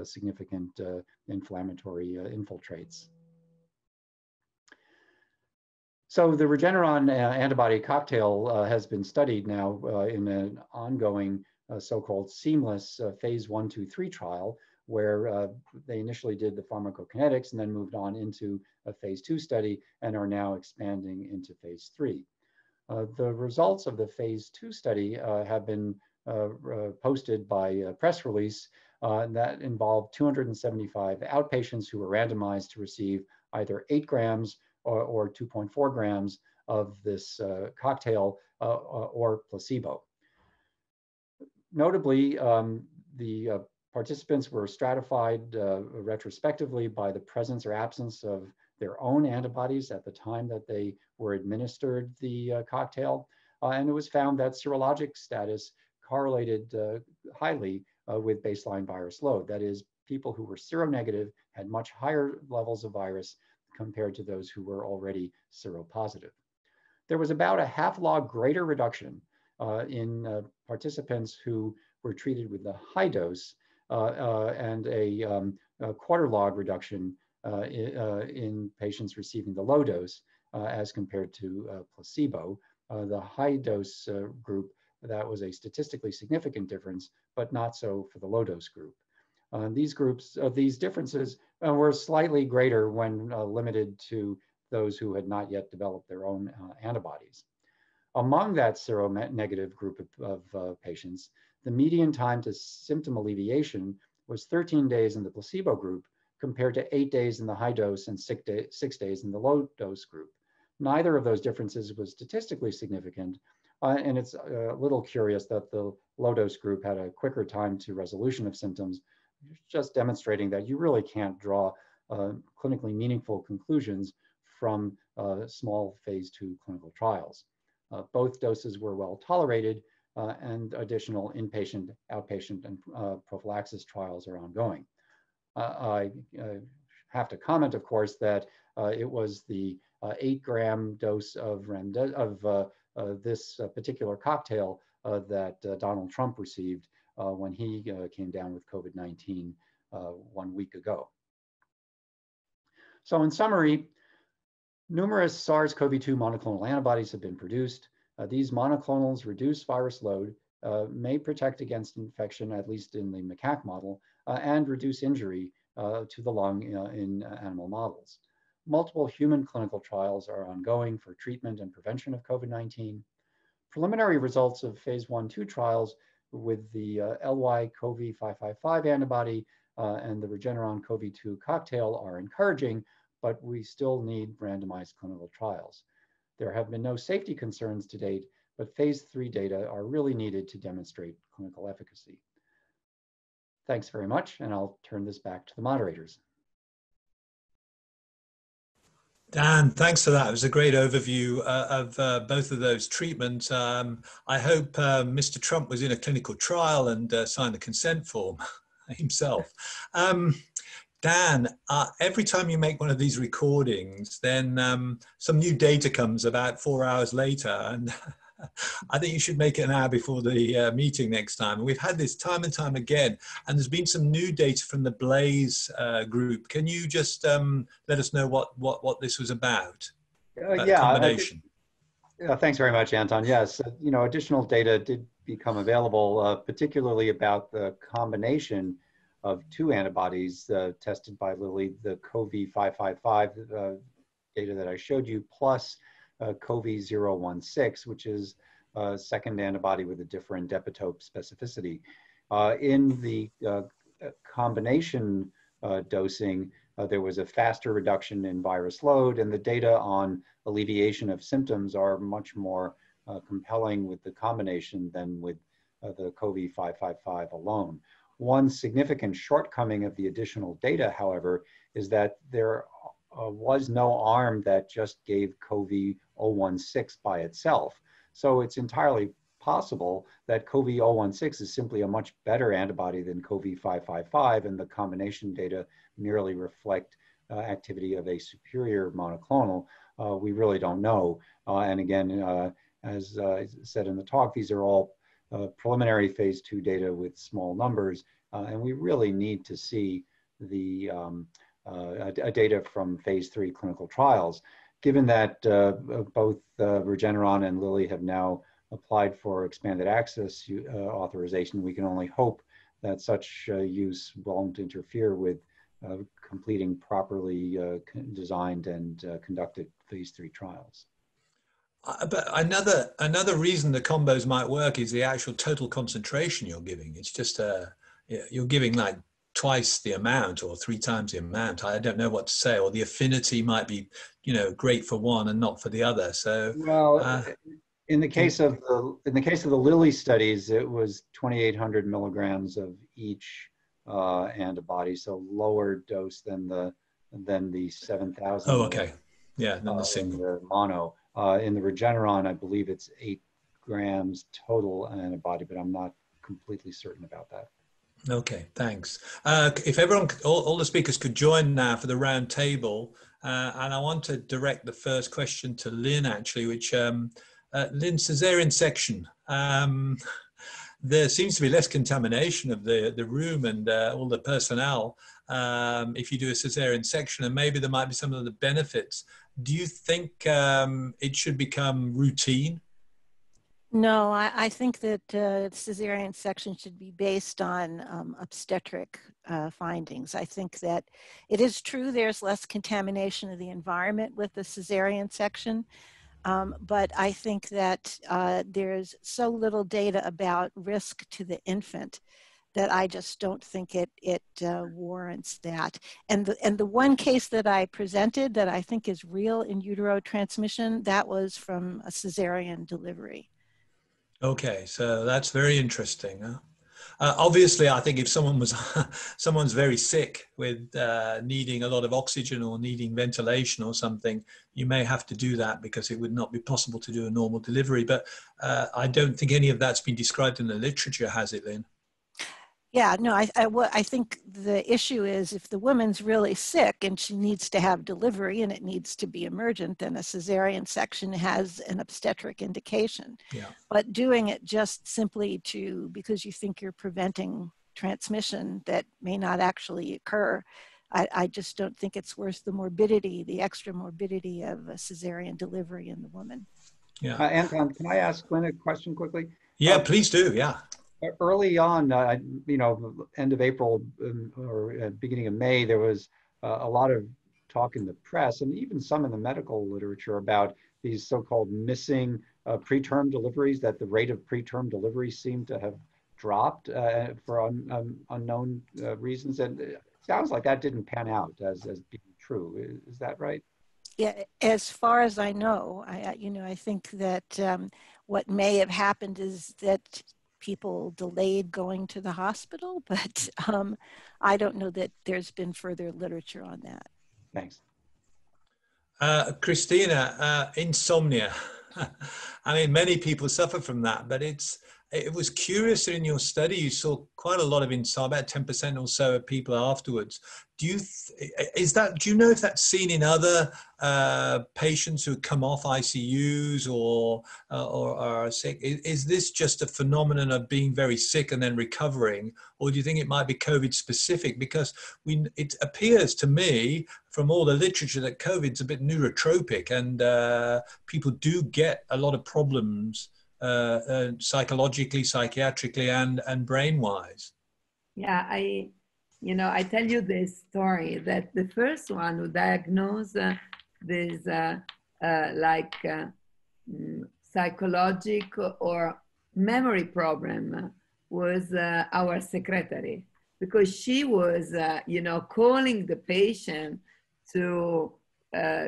significant inflammatory infiltrates. So the Regeneron antibody cocktail has been studied now in an ongoing so-called seamless phase 1, 2, 3 trial, where they initially did the pharmacokinetics and then moved on into a phase 2 study and are now expanding into phase 3. The results of the phase 2 study have been posted by press release that involved 275 outpatients who were randomized to receive either 8 grams or 2.4 grams of this cocktail or placebo. Notably, the participants were stratified retrospectively by the presence or absence of their own antibodies at the time that they were administered the cocktail. And it was found that serologic status correlated highly with baseline virus load. That is, people who were seronegative had much higher levels of virus compared to those who were already seropositive. There was about a half log greater reduction in participants who were treated with the high dose and a quarter log reduction in patients receiving the low dose as compared to placebo. The high dose group, that was a statistically significant difference, but not so for the low dose group. These differences were slightly greater when limited to those who had not yet developed their own antibodies. Among that seronegative group of patients, the median time to symptom alleviation was 13 days in the placebo group compared to 8 days in the high dose and 6 days in the low dose group. Neither of those differences was statistically significant, and it's a little curious that the low dose group had a quicker time to resolution of symptoms, just demonstrating that you really can't draw clinically meaningful conclusions from small phase 2 clinical trials. Both doses were well tolerated, and additional inpatient, outpatient, and prophylaxis trials are ongoing. I have to comment, of course, that it was the 8-gram dose of this particular cocktail that Donald Trump received when he came down with COVID-19 1 week ago. So in summary, numerous SARS-CoV-2 monoclonal antibodies have been produced. These monoclonals reduce virus load, may protect against infection, at least in the macaque model, and reduce injury to the lung in animal models. Multiple human clinical trials are ongoing for treatment and prevention of COVID-19. Preliminary results of phase 1-2 trials with the LY-CoV555 antibody and the Regeneron CoV-2 cocktail are encouraging, but we still need randomized clinical trials. There have been no safety concerns to date, but phase 3 data are really needed to demonstrate clinical efficacy. Thanks very much, and I'll turn this back to the moderators. Dan, thanks for that. It was a great overview of both of those treatments. I hope Mr. Trump was in a clinical trial and signed the consent form himself. Dan, every time you make one of these recordings, then some new data comes about 4 hours later, and I think you should make it an hour before the meeting next time. And we've had this time and time again, and there's been some new data from the Blaze group. Can you just let us know what this was about? Yeah, combination. Thanks very much, Anton. Yes, additional data did become available, particularly about the combination of 2 antibodies tested by Lilly, the CoV555 data that I showed you, plus CoV016, which is a second antibody with a different epitope specificity. In the combination dosing, there was a faster reduction in virus load, and the data on alleviation of symptoms are much more compelling with the combination than with the CoV555 alone. One significant shortcoming of the additional data, however, is that there was no arm that just gave CoV COVID-016 by itself. So it's entirely possible that COVID-016 is simply a much better antibody than COVID-555, and the combination data merely reflect activity of a superior monoclonal. We really don't know. And again, as I said in the talk, these are all preliminary phase 2 data with small numbers, and we really need to see the data from phase 3 clinical trials. Given that both Regeneron and Lilly have now applied for expanded access authorization, we can only hope that such use won't interfere with completing properly designed and conducted phase 3 trials. But another reason the combos might work is the actual total concentration you're giving. It's just you're giving like twice the amount or 3 times the amount. I don't know what to say. Or the affinity might be, great for one and not for the other. So well, in the case of the Lilly studies, it was 2,800 milligrams of each antibody, so lower dose than the 7,000. Oh, okay, yeah, than the single. The mono. In the Regeneron, I believe it's 8 grams total antibody, but I'm not completely certain about that. Okay, thanks. If everyone, all the speakers could join now for the round table, and I want to direct the first question to Lynn, actually, which, Lynn, cesarean section. There seems to be less contamination of the room and all the personnel if you do a cesarean section, and maybe there might be some of the benefits. Do you think it should become routine? No, I think that cesarean section should be based on obstetric findings. I think that it is true there's less contamination of the environment with the cesarean section, but I think that there's so little data about risk to the infant that I just don't think it warrants that. And the one case that I presented that I think is real in utero transmission, that was from a cesarean delivery. Okay, so that's very interesting. Huh? Obviously, I think if someone's very sick with needing a lot of oxygen or needing ventilation or something, you may have to do that because it would not be possible to do a normal delivery. But I don't think any of that's been described in the literature, has it, Lynn? Yeah, no, I think the issue is if the woman's really sick and she needs to have delivery and it needs to be emergent, then a cesarean section has an obstetric indication. Yeah. But doing it just simply because you think you're preventing transmission that may not actually occur, I just don't think it's worth the extra morbidity of a cesarean delivery in the woman. Yeah. Anton, can I ask Glenn a question quickly? Yeah, please do, yeah. Early on, end of April or beginning of May, there was a lot of talk in the press and even some in the medical literature about these so-called missing preterm deliveries, that the rate of preterm deliveries seemed to have dropped for unknown reasons. And it sounds like that didn't pan out as being true. Is that right? Yeah, as far as I know, I think that what may have happened is that people delayed going to the hospital, but I don't know that there's been further literature on that. Thanks. Christina, insomnia. I mean, many people suffer from that, but it was curious that in your study you saw quite a lot of insomnia, about 10% or so of people afterwards. Do you know if that's seen in other patients who come off ICUs or are sick? Is this just a phenomenon of being very sick and then recovering, or do you think it might be COVID specific? Because it appears to me from all the literature that COVID's a bit neurotropic, and people do get a lot of problems psychologically, psychiatrically, and brain-wise. Yeah, I tell you this story that the first one who diagnosed this psychological or memory problem was our secretary, because she was, calling the patient to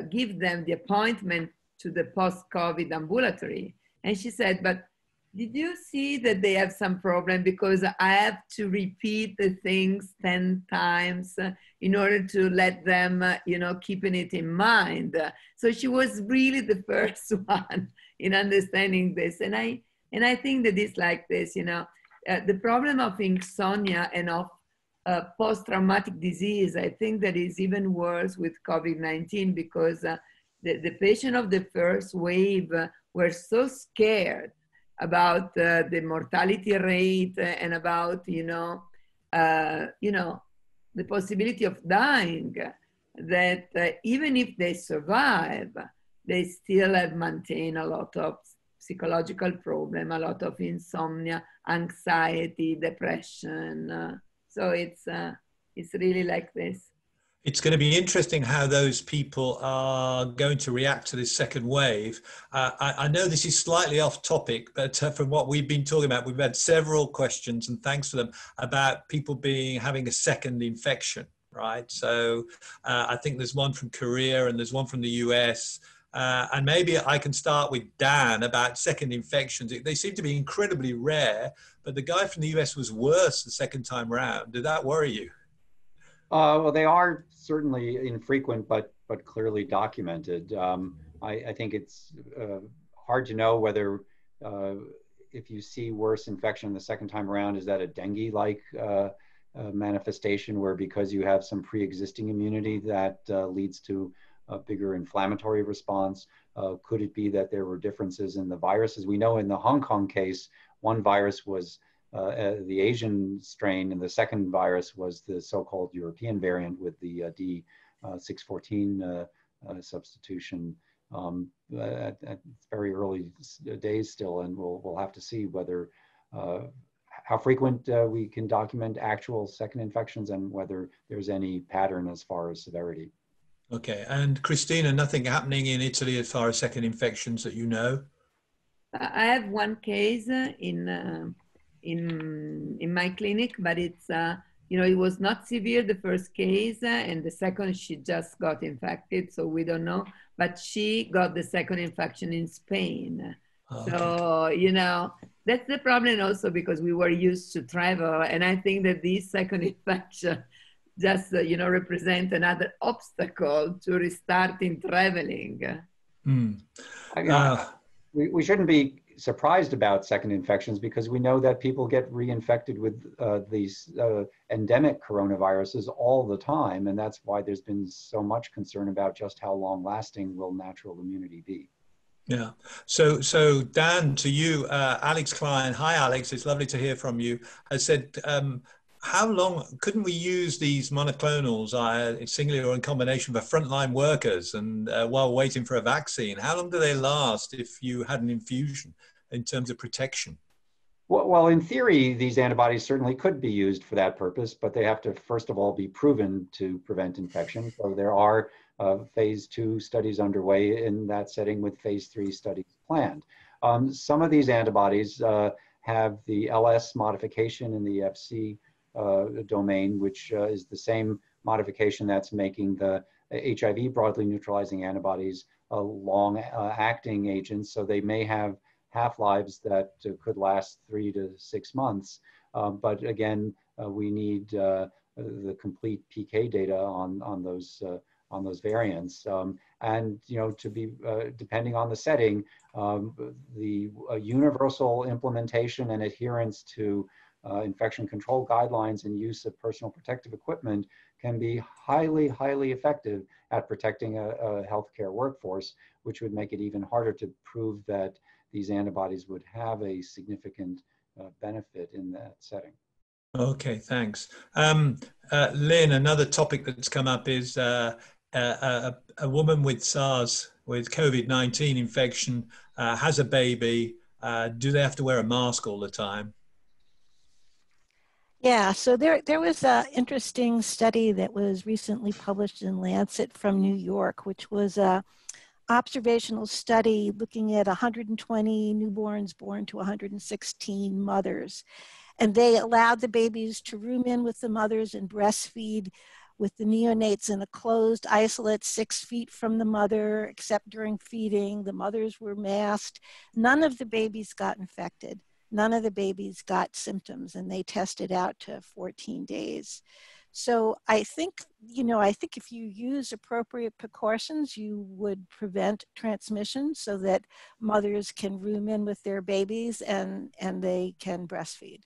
give them the appointment to the post-COVID ambulatory. And she said, but Did you see that they have some problem because I have to repeat the things 10 times in order to let them, keeping it in mind. So she was really the first one in understanding this. And I think that it's like this, the problem of insomnia and of post-traumatic disease, I think that is even worse with COVID-19 because the patient of the first wave were so scared about the mortality rate and about, the possibility of dying, that even if they survive, they still have maintained a lot of psychological problem, a lot of insomnia, anxiety, depression. So it's really like this. It's going to be interesting how those people are going to react to this second wave. I know this is slightly off topic, but from what we've been talking about, we've had several questions, and thanks for them, about people having a second infection, right? So I think there's one from Korea and there's one from the US. And maybe I can start with Dan about second infections. They seem to be incredibly rare, but the guy from the US was worse the second time round. Did that worry you? Well, they are certainly infrequent, but clearly documented. I think it's hard to know whether if you see worse infection the second time around, is that a dengue-like manifestation where because you have some pre-existing immunity that leads to a bigger inflammatory response? Could it be that there were differences in the viruses? We know in the Hong Kong case, one virus was the Asian strain, and the second virus was the so-called European variant with the D614 substitution. At very early days still, and we'll have to see whether how frequent we can document actual second infections and whether there's any pattern as far as severity. Okay, and Christina, nothing happening in Italy as far as second infections that you know? I have one case in my clinic, but it's it was not severe the first case, and the second she just got infected, so we don't know. But she got the second infection in Spain. Okay. So that's the problem also because we were used to travel, and I think that this second infection just represent another obstacle to restarting traveling. We shouldn't be surprised about second infections because we know that people get reinfected with these endemic coronaviruses all the time, and that's why there's been so much concern about just how long lasting will natural immunity be. Yeah. So Dan, to you, Alex Klein, hi Alex, it's lovely to hear from you, has said, how long couldn't we use these monoclonals singly or in combination for frontline workers and while waiting for a vaccine? How long do they last if you had an infusion in terms of protection? Well, in theory, these antibodies certainly could be used for that purpose, but they have to first of all be proven to prevent infection. So there are phase 2 studies underway in that setting with phase 3 studies planned. Some of these antibodies have the LS modification in the FC domain, which is the same modification that's making the HIV broadly neutralizing antibodies long-acting agents. So they may have half-lives that could last 3 to 6 months. But again, we need the complete PK data on those variants. And to be depending on the setting, the universal implementation and adherence to infection control guidelines and use of personal protective equipment can be highly, highly effective at protecting a healthcare workforce, which would make it even harder to prove that these antibodies would have a significant benefit in that setting. Okay, thanks. Lynn, another topic that's come up is a woman with SARS, with COVID-19 infection, has a baby. Do they have to wear a mask all the time? Yeah, so there was an interesting study that was recently published in Lancet from New York, which was a observational study looking at 120 newborns born to 116 mothers. And they allowed the babies to room in with the mothers and breastfeed with the neonates in a closed isolate 6 feet from the mother, except during feeding. The mothers were masked. None of the babies got infected. None of the babies got symptoms, and they tested out to 14 days. So I think, I think if you use appropriate precautions, you would prevent transmission so that mothers can room in with their babies and they can breastfeed.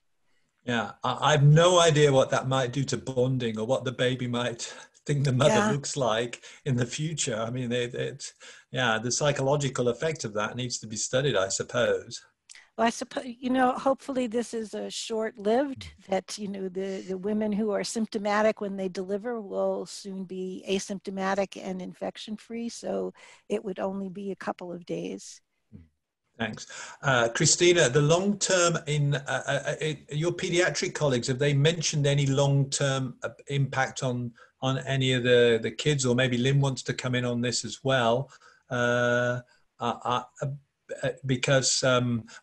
Yeah, I have no idea what that might do to bonding or what the baby might think the mother looks like in the future. I mean, the psychological effect of that needs to be studied, I suppose. Well, I suppose, hopefully this is a short-lived, that, the women who are symptomatic when they deliver will soon be asymptomatic and infection-free. So it would only be a couple of days. Thanks. Christina, the long-term in your pediatric colleagues, have they mentioned any long-term impact on any of the kids, or maybe Lynn wants to come in on this as well? Because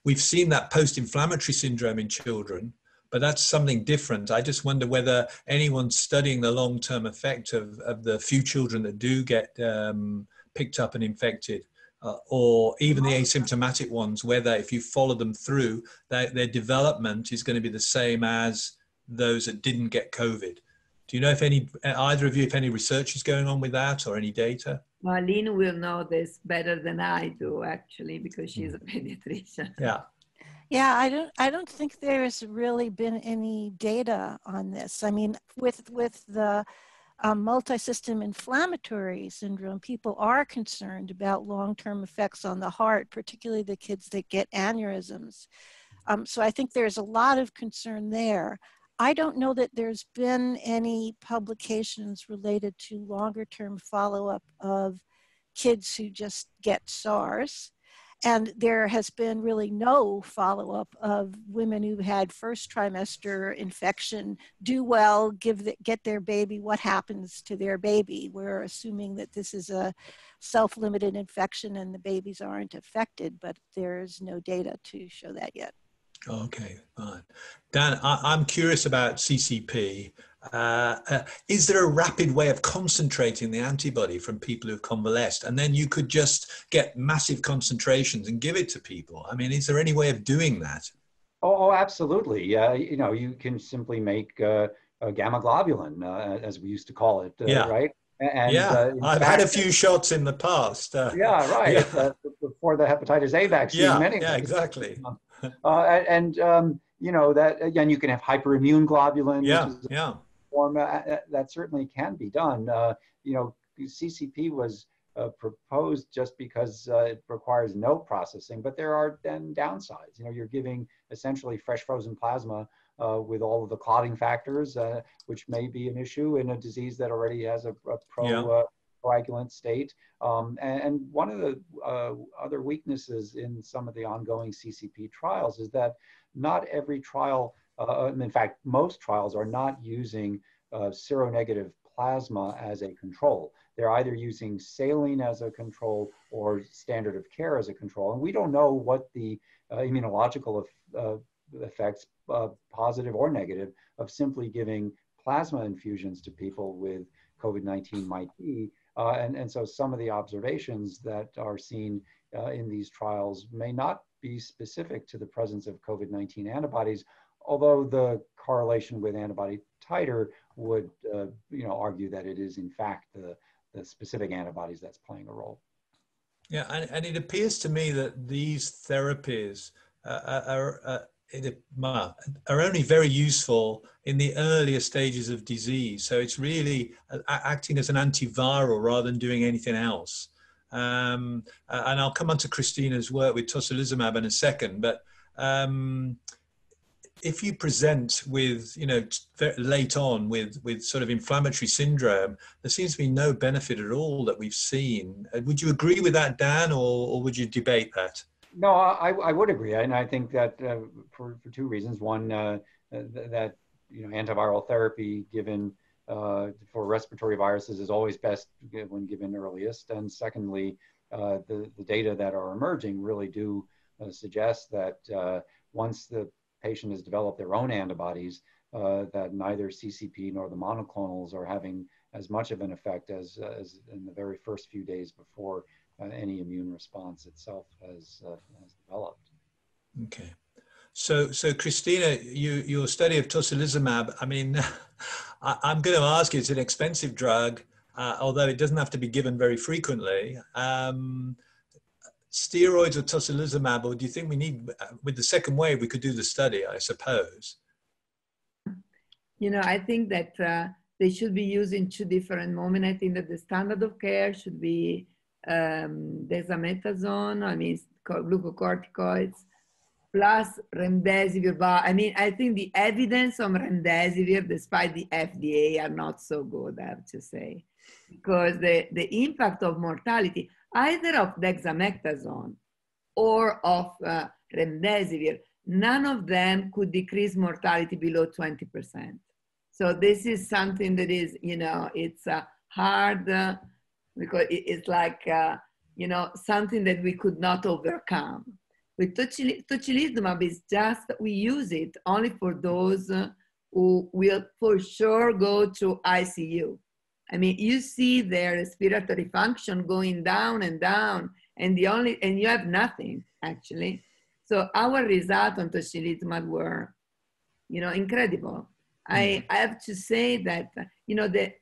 we've seen that post-inflammatory syndrome in children, but that's something different. I just wonder whether anyone's studying the long-term effect of the few children that do get picked up and infected, or even the asymptomatic ones, whether if you follow them through, their development is going to be the same as those that didn't get COVID. Do you know if either of you, if any research is going on with that or any data? Marlene will know this better than I do, actually, because she's a pediatrician. Yeah. Yeah, I don't think there's really been any data on this. I mean, with the multisystem inflammatory syndrome, people are concerned about long-term effects on the heart, particularly the kids that get aneurysms. So I think there's a lot of concern there. I don't know that there's been any publications related to longer-term follow-up of kids who just get SARS. And there has been really no follow-up of women who had first trimester infection, do well, get their baby, what happens to their baby. We're assuming that this is a self-limited infection and the babies aren't affected, but there's no data to show that yet. Okay, fine. Dan, I'm curious about CCP. Is there a rapid way of concentrating the antibody from people who've convalesced, and then you could just get massive concentrations and give it to people? I mean, is there any way of doing that? Oh, absolutely. You can simply make a gamma globulin, as we used to call it, right? And I've had a few shots in the past. Yeah, right. Yeah. Before the hepatitis A vaccine. Yeah, exactly. That again, you can have hyperimmune globulin, which is a form that certainly can be done. CCP was proposed just because it requires no processing, but there are then downsides. You're giving essentially fresh frozen plasma with all of the clotting factors, which may be an issue in a disease that already has a coagulant state. And one of the other weaknesses in some of the ongoing CCP trials is that not every trial, in fact, most trials are not using seronegative plasma as a control. They're either using saline as a control or standard of care as a control. And we don't know what the immunological effects, positive or negative, of simply giving plasma infusions to people with COVID-19 might be. And so some of the observations that are seen in these trials may not be specific to the presence of COVID-19 antibodies, although the correlation with antibody titer would argue that it is in fact the specific antibodies that's playing a role. Yeah, and it appears to me that these therapies are only very useful in the earlier stages of disease. So it's really acting as an antiviral rather than doing anything else. And I'll come on to Christina's work with tocilizumab in a second, but if you present with, late on with sort of inflammatory syndrome, there seems to be no benefit at all that we've seen. Would you agree with that, Dan, or would you debate that? No, I would agree, and I think that for two reasons. One, that antiviral therapy given for respiratory viruses is always best when given earliest, and secondly, the data that are emerging really do suggest that once the patient has developed their own antibodies, that neither CCP nor the monoclonals are having as much of an effect as in the very first few days before any immune response itself has developed. Okay. So Christina, your study of tocilizumab, I mean, I'm going to ask you, it's an expensive drug, although it doesn't have to be given very frequently. Steroids or tocilizumab, or do you think we need, with the second wave, we could do the study, I suppose? You know, I think that they should be used in two different moments. I think that the standard of care should be dexamethasone, I mean, glucocorticoids, plus remdesivir. But I mean, I think the evidence on remdesivir, despite the FDA, are not so good, I have to say, because the impact of mortality, either of dexamethasone or of remdesivir, none of them could decrease mortality below 20%. So this is something that is, you know, it's hard because it's like, you know, something that we could not overcome. With tocilizumab, is just, we use it only for those who will for sure go to ICU. I mean, you see their respiratory function going down and down, and you have nothing, actually. So our results on tocilizumab were, you know, incredible. I have to say that, you know, the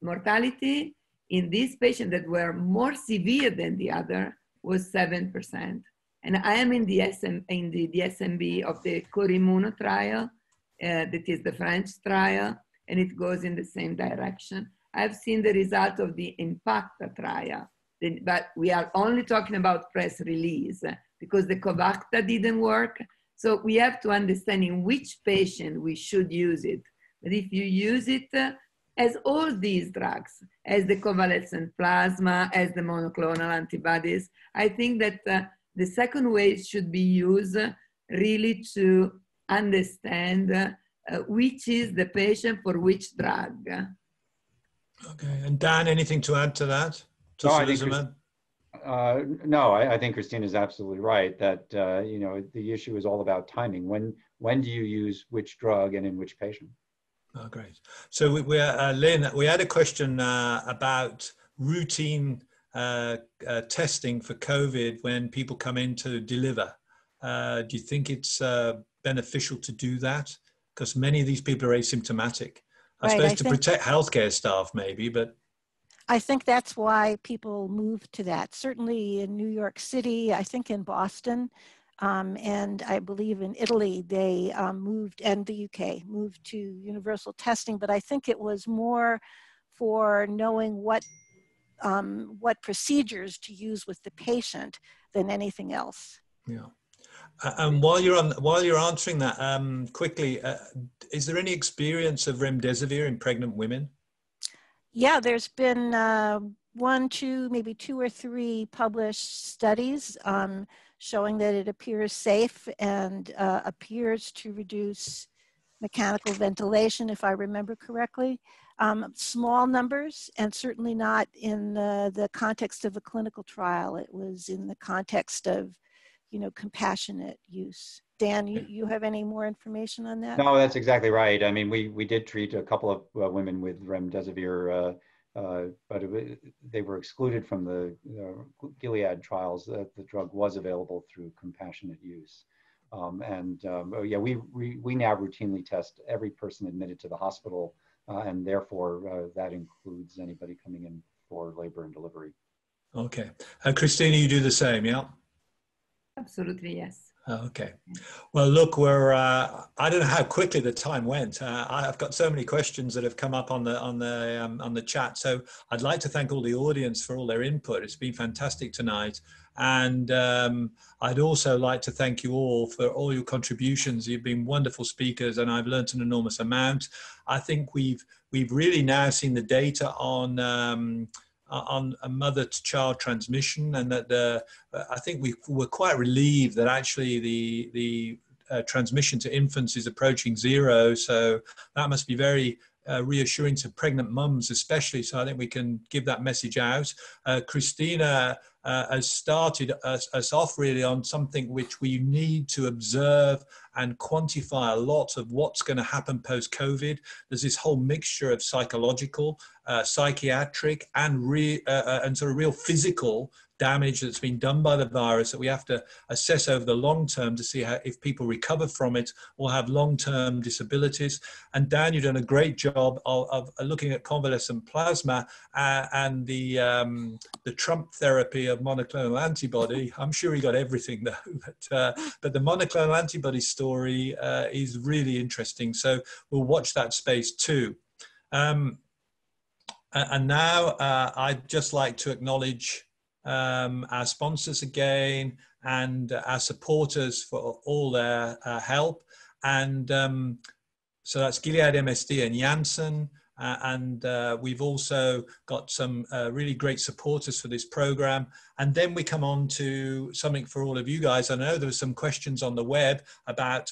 mortality in these patients that were more severe than the other was 7%. And I am in the DSMB of the Corimmuno trial, that is the French trial, and it goes in the same direction. I've seen the result of the Impacta trial, but we are only talking about press release because the Covacta didn't work. So we have to understand in which patient we should use it. But if you use it as all these drugs, as the convalescent plasma, as the monoclonal antibodies, I think that the second way should be used really to understand which is the patient for which drug. Okay, and Dan, anything to add to that? No, I think Christina is absolutely right that you know, the issue is all about timing. When do you use which drug and in which patient? Oh, great. So Lynn, we had a question about routine testing for COVID when people come in to deliver. Do you think it's beneficial to do that? Because many of these people are asymptomatic. I suppose to protect healthcare staff maybe, but. I think that's why people move to that. Certainly in New York City, I think in Boston, and I believe in Italy, they moved, and the UK, moved to universal testing. But I think it was more for knowing what procedures to use with the patient than anything else. Yeah. And while you're answering that quickly, is there any experience of remdesivir in pregnant women? Yeah, there's been one, two, maybe 2 or 3 published studies showing that it appears safe and appears to reduce mechanical ventilation, if I remember correctly. Small numbers, and certainly not in the context of a clinical trial. It was in the context of, you know, compassionate use. Dan, you have any more information on that? No, that's exactly right. I mean, we did treat a couple of women with remdesivir, but they were excluded from the Gilead trials. The drug was available through compassionate use. Yeah, we now routinely test every person admitted to the hospital, and therefore that includes anybody coming in for labor and delivery. Okay. Christina, you do the same, yeah? Absolutely, yes. Okay. Well, look, I don't know how quickly the time went. I've got so many questions that have come up on the chat. So I'd like to thank all the audience for all their input. It's been fantastic tonight. And I'd also like to thank you all for all your contributions. You've been wonderful speakers, and I've learned an enormous amount. I think we've really now seen the data on a mother-to-child transmission, and that I think we were quite relieved that actually the transmission to infants is approaching 0. So that must be very reassuring to pregnant mums especially. So I think we can give that message out. Christina has started us off really on something which we need to observe and quantify a lot of what's going to happen post-COVID. There's this whole mixture of psychological, psychiatric, and sort of real physical damage that's been done by the virus that we have to assess over the long term to see how, if people recover from it or have long-term disabilities. And Dan, you've done a great job of looking at convalescent plasma and the Trump therapy of monoclonal antibody. I'm sure he got everything though, but the monoclonal antibody story is really interesting. So we'll watch that space too. And now I'd just like to acknowledge our sponsors again and our supporters for all their help. And so that's Gilead MSD and Janssen. And we've also got some really great supporters for this program. And then we come on to something for all of you guys. I know there were some questions on the web about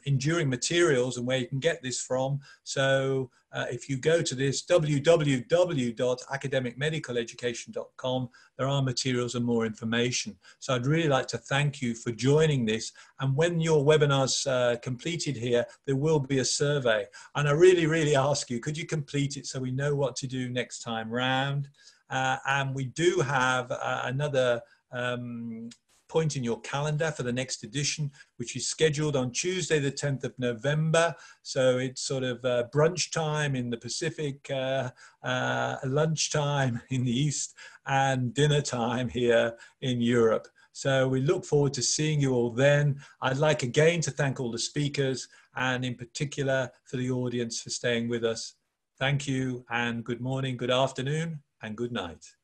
enduring materials and where you can get this from. So if you go to this www.academicmedicaleducation.com, there are materials and more information. So I'd really like to thank you for joining this. And when your webinar's completed here, there will be a survey. And I really, really ask you, could you complete it so we know what to do next time round? And we do have another point in your calendar for the next edition, which is scheduled on Tuesday, the 10th of November. So it's sort of brunch time in the Pacific, lunch time in the East, and dinner time here in Europe. So we look forward to seeing you all then. I'd like again to thank all the speakers and in particular for the audience for staying with us. Thank you and good morning, good afternoon, and good night.